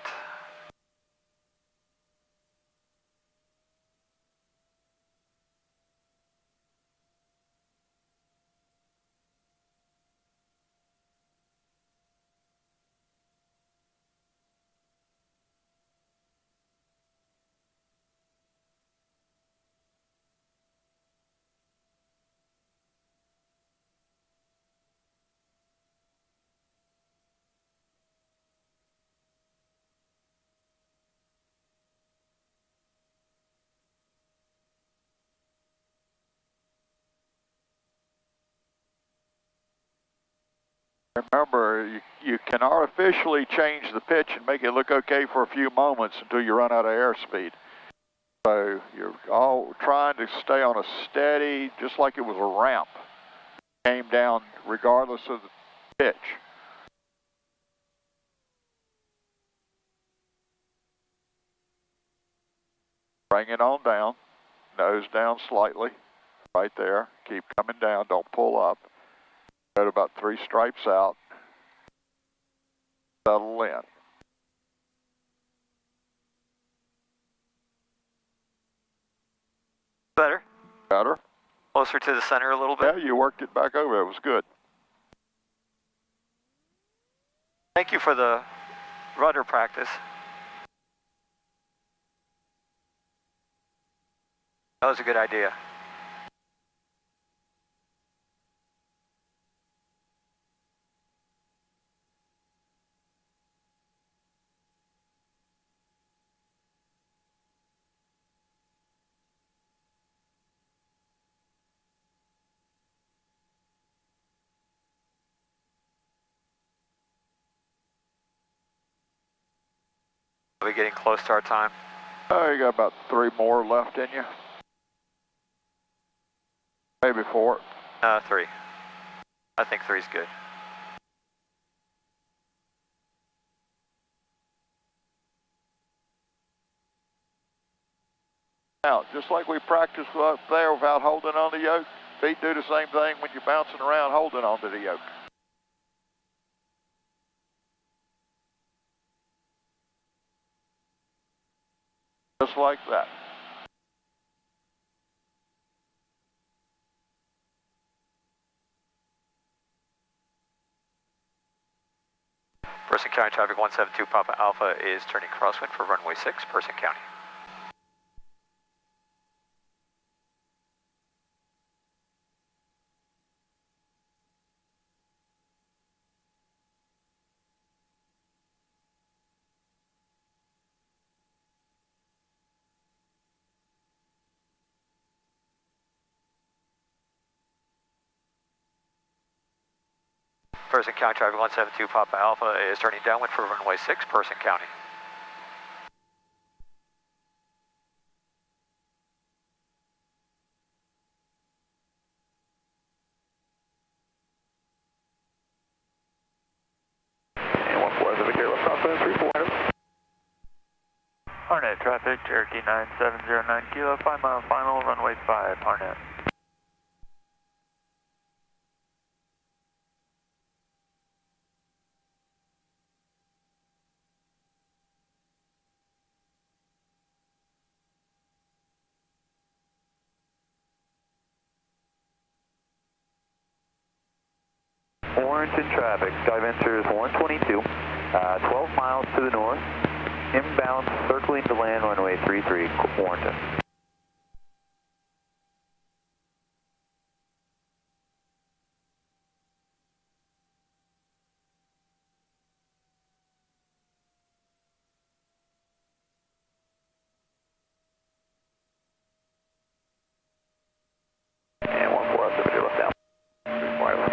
Remember, you can artificially change the pitch and make it look okay for a few moments until you run out of airspeed. So you're all trying to stay on a steady, just like it was a ramp. Came down regardless of the pitch. Bring it on down, nose down slightly, right there. Keep coming down, don't pull up. Go to about 3 stripes out. Settle in. Better? Better? Closer to the center a little bit? Yeah, you worked it back over. It was good. Thank you for the rudder practice. That was a good idea. Are we getting close to our time? Oh, you got about 3 more left in you. Maybe 4. 3. I think 3's good. Now, just like we practiced up there without holding on the yoke, feet do the same thing when you're bouncing around holding onto the yoke. Just like that. Person County traffic 172 Papa Alpha is turning crosswind for runway 6, Person County. Person County traffic 172 Papa Alpha is turning downwind for runway 6, Person County. And 14 is Victoria, Crosswind 3400. Harnett traffic, Cherokee 9709 Kilo, 5 mile final, runway 5, Harnett. Warrenton traffic, Skyventure 122, 12 miles to the north, inbound circling to land runway 33, Warrenton. And 14 up to left down. 34.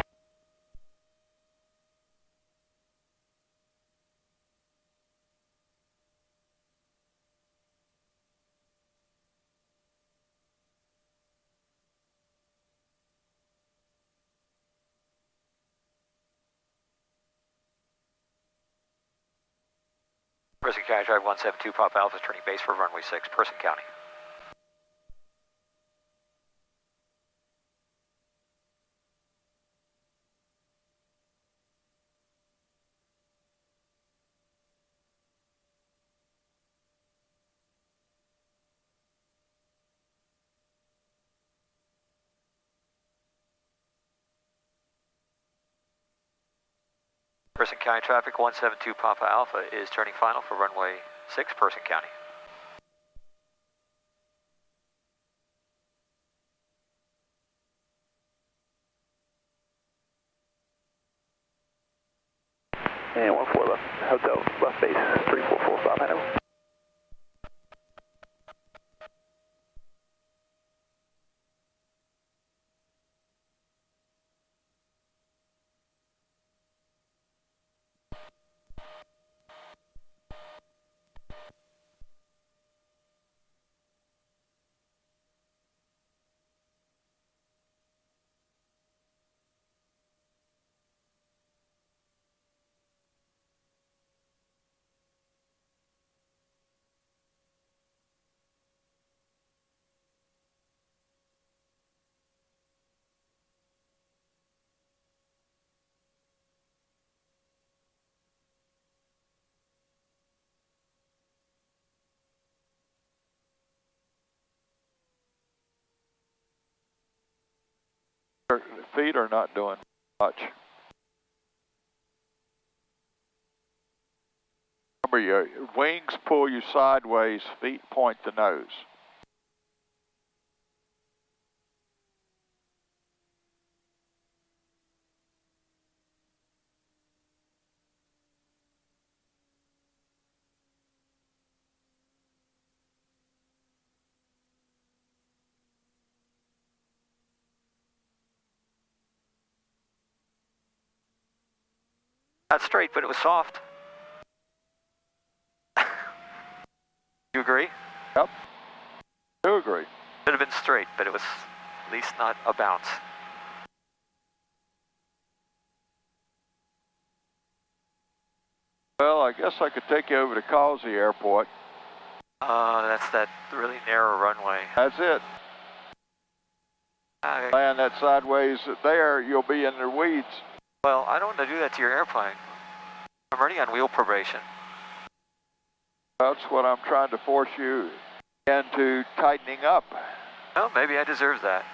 Person County traffic 172 Papa Alpha is turning base for runway 6, Person County. Person County traffic 172 Papa Alpha is turning final for runway 6, Person County. And 14 left, hotel, left base, 3445 Hanover. Feet are not doing much. Remember, your wings pull you sideways, feet point the nose. That's straight, but it was soft. Should have been straight, but it was at least not a bounce. Well, I guess I could take you over to Causey Airport. That's that really narrow runway. That's it. Land that sideways there, you'll be in the weeds. Well, I don't want to do that to your airplane. I'm already on wheel probation. That's what I'm trying to force you into tightening up. Well, maybe I deserve that.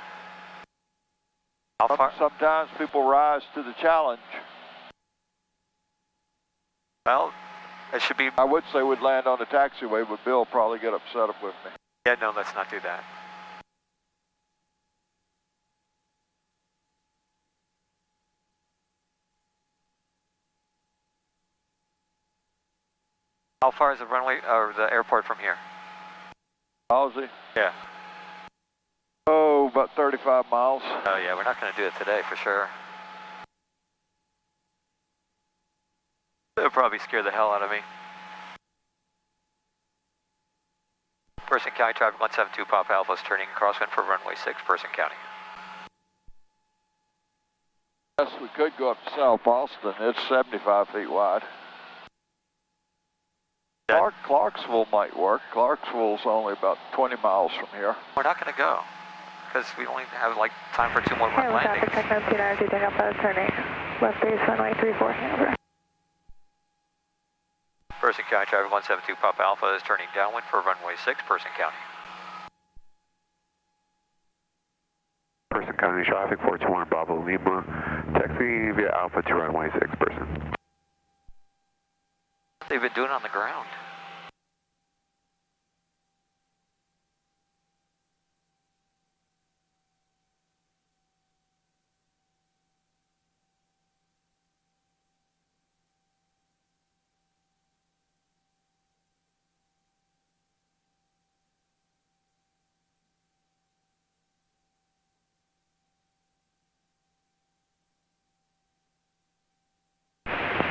Sometimes people rise to the challenge. Well, it should be... I would say we'd land on the taxiway, but Bill will probably get upset with me. Yeah, no, let's not do that. How far is the runway or the airport from here? Causey? Yeah. Oh, about 35 miles. Oh yeah, we're not going to do it today for sure. It'll probably scare the hell out of me. Person County traffic 172 Pop Alpha is turning crosswind for runway 6, Person County. Yes, we could go up to South Boston. It's 75 feet wide. Clarksville might work. Clarksville's only about 20 miles from here. We're not going to go because we only have like time for 2 more landings. Traffic check 929, take up turning left base runway 34 Hanover. Person County traffic 172 Pop Alpha is turning downwind for runway 6, Person County. Person County traffic 421 Bravo Lima, taxi via Alpha to runway 6, Person. What they've been doing on the ground.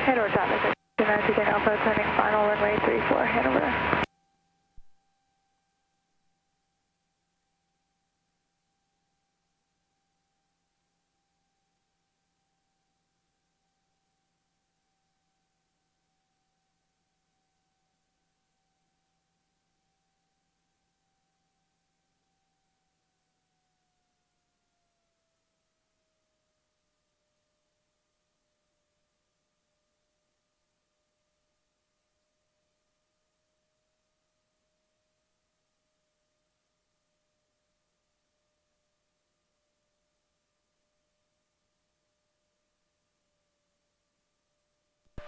Hanover traffic, 292 Alpha, turning final runway 34 Hanover.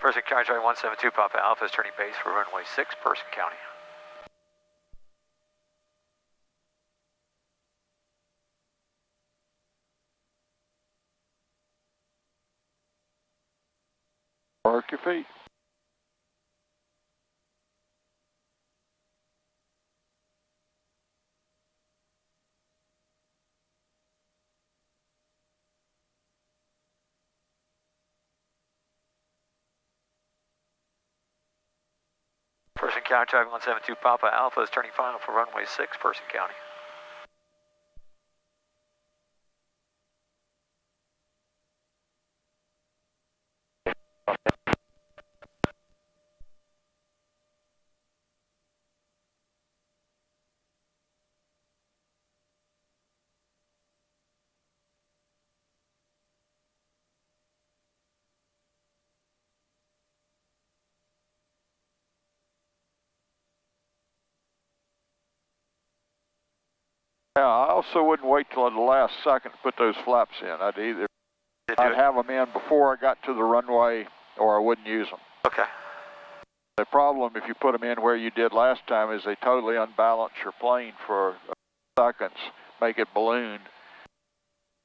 Person County traffic 172 Papa Alpha is turning base for runway 6, Person County. Work your feet. Person County traffic 172 Papa Alpha is turning final for runway 6, Person County. Yeah, I also wouldn't wait till the last second to put those flaps in. I'd have them in before I got to the runway, or I wouldn't use them. Okay. The problem if you put them in where you did last time is they totally unbalance your plane for seconds, make it balloon,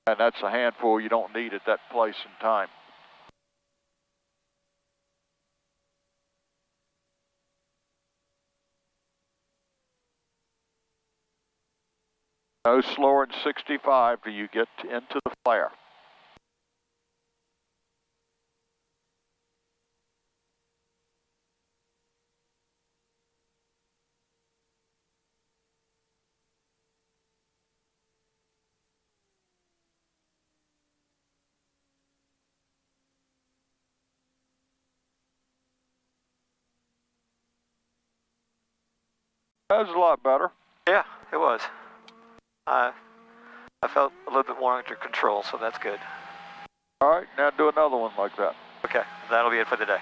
and that's a handful you don't need at that place and time. No slower than 65 till you get into the flare. That was a lot better. Yeah, it was. I felt a little bit more under control, so that's good. All right, now do another one like that. Okay, that'll be it for the day.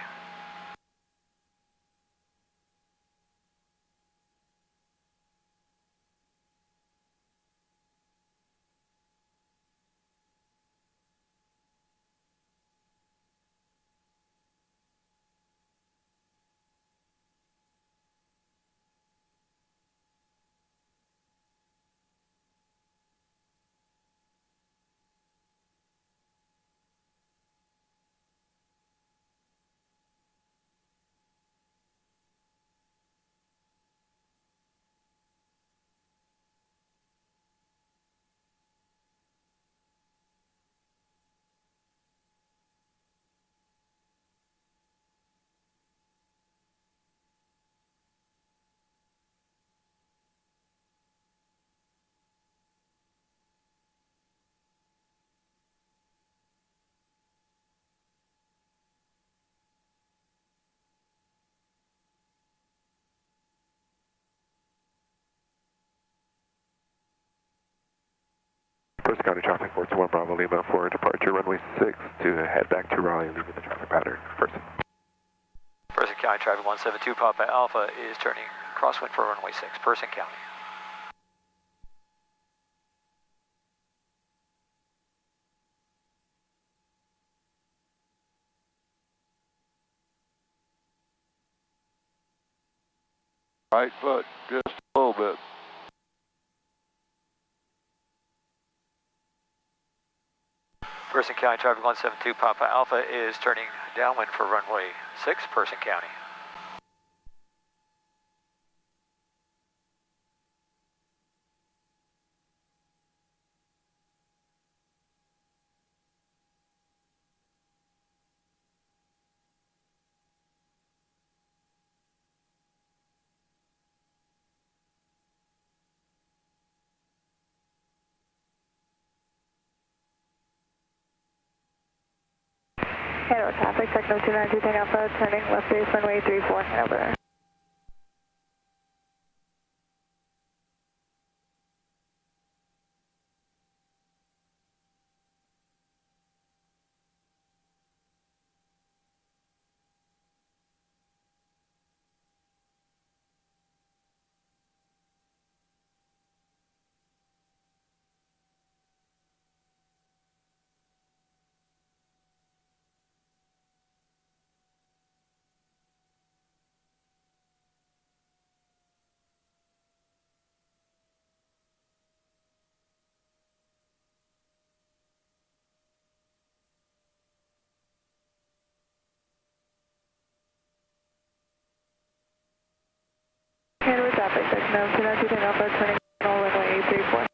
First County traffic, 421 Bravo Lima for departure runway 6 to head back to Raleigh, leaving the traffic pattern. First County traffic 172 Papa Alpha is turning crosswind for runway 6, Person County. Right foot, just a little bit. Person County traffic 172 Papa Alpha is turning downwind for runway 6, Person County. Hello, traffic, Techno 292 Tango Alpha, turning left base runway 34, over. Hello, traffic, Techno 292 Tango Alpha, turning runway 34.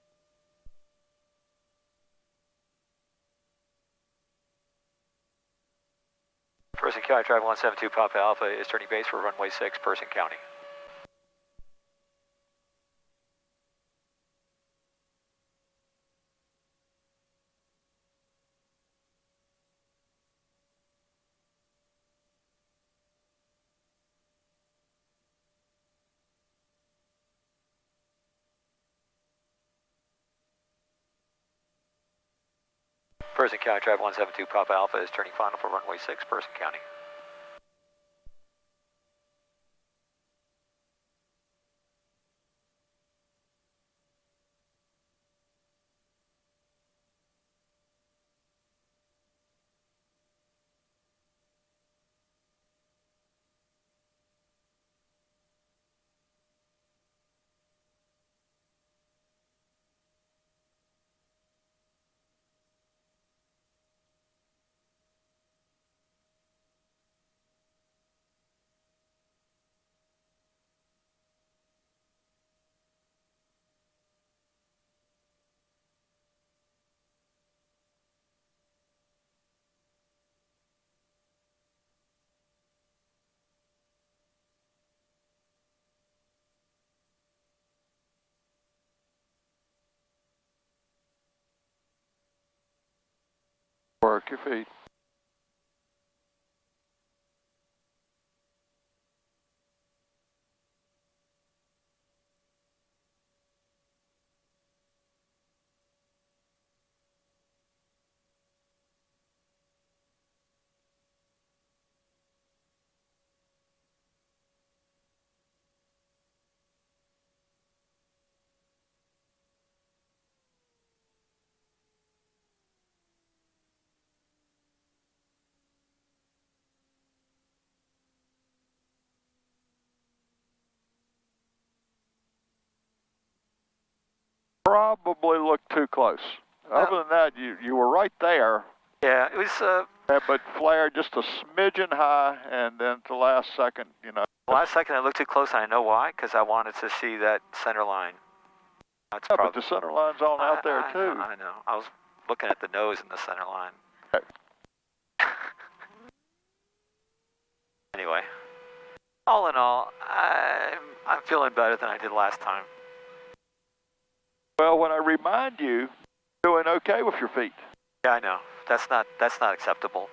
Person County traffic 172 Papa Alpha is turning base for runway 6, Person County. Person County traffic 172 Papa Alpha is turning final for runway 6, Person County. Work your feet. probably looked too close. Other than that, you were right there. Yeah, it was... but flared just a smidgen high, and then at the last second, you know. Last second I looked too close, and I know why, because I wanted to see that center line. That's but the center line's on out there, too. I know. I was looking at the nose and the center line. Okay. Anyway, all in all, I'm feeling better than I did last time. Well, when I remind you, you're doing okay with your feet. Yeah, I know. That's not acceptable.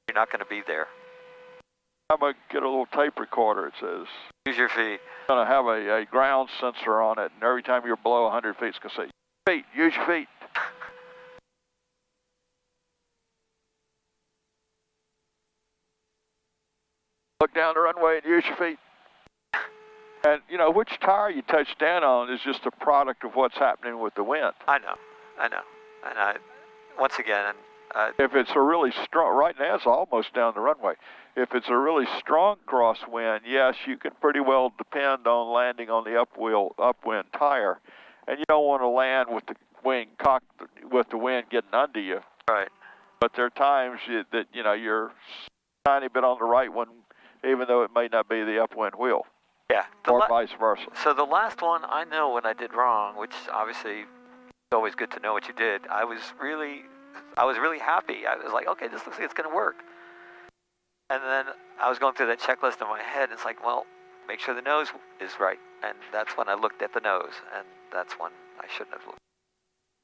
You're not going to be there. I'm going to get a little tape recorder, it says. Use your feet. It's going to have a ground sensor on it, and every time you're below 100 feet, it's going to say, feet, use your feet. Look down the runway and use your feet. And, you know, which tire you touch down on is just a product of what's happening with the wind. I know. And once again... if it's a really strong, right now it's almost down the runway. If it's a really strong crosswind, yes, you can pretty well depend on landing on the upwind tire. And you don't want to land with the wing cocked, with the wind getting under you. Right. But there are times that, you know, you're a tiny bit on the right one, even though it may not be the upwind wheel. Yeah. Or vice versa. So the last one, I know what I did wrong, which obviously it's always good to know what you did. I was really happy. I was like, okay, this looks like it's going to work. And then I was going through that checklist in my head, and it's like, well, make sure the nose is right. And that's when I looked at the nose, and that's when I shouldn't have looked.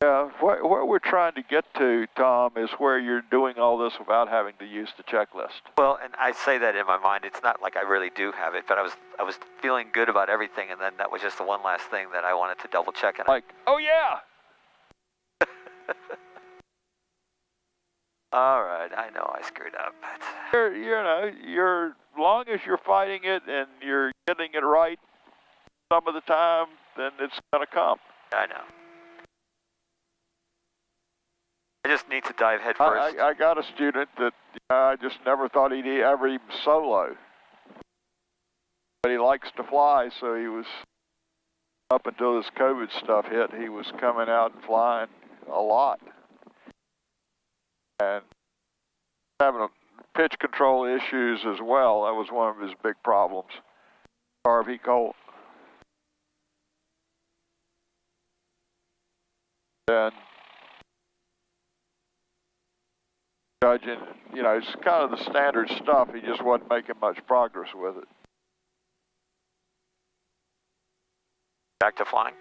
Yeah, what we're trying to get to, Tom, is where you're doing all this without having to use the checklist. Well, and I say that in my mind. It's not like I really do have it, but I was feeling good about everything, and then that was just the one last thing that I wanted to double check. And like, oh yeah! All right, I know I screwed up. But... You're long as you're fighting it and you're getting it right some of the time, then it's going to come. I know. I just need to dive head first. I got a student that I just never thought he'd ever even solo. But he likes to fly, so he was, up until this COVID stuff hit, he was coming out and flying a lot. And having pitch control issues as well. That was one of his big problems. RV Colt. And judging, you know, it's kind of the standard stuff. He just wasn't making much progress with it. Back to flying?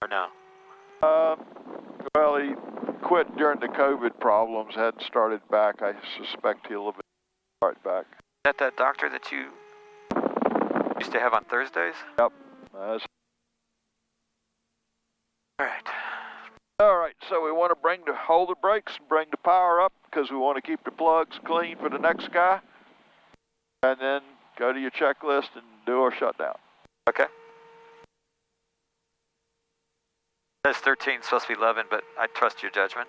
Or no? Well, he quit during the COVID problems, hadn't started back. I suspect he'll start back. Is that doctor that you used to have on Thursdays? Yep. All right, so we want to hold the brakes and bring the power up because we want to keep the plugs clean for the next guy. And then go to your checklist and do our shutdown. Okay. It says 13, supposed to be 11, but I trust your judgment.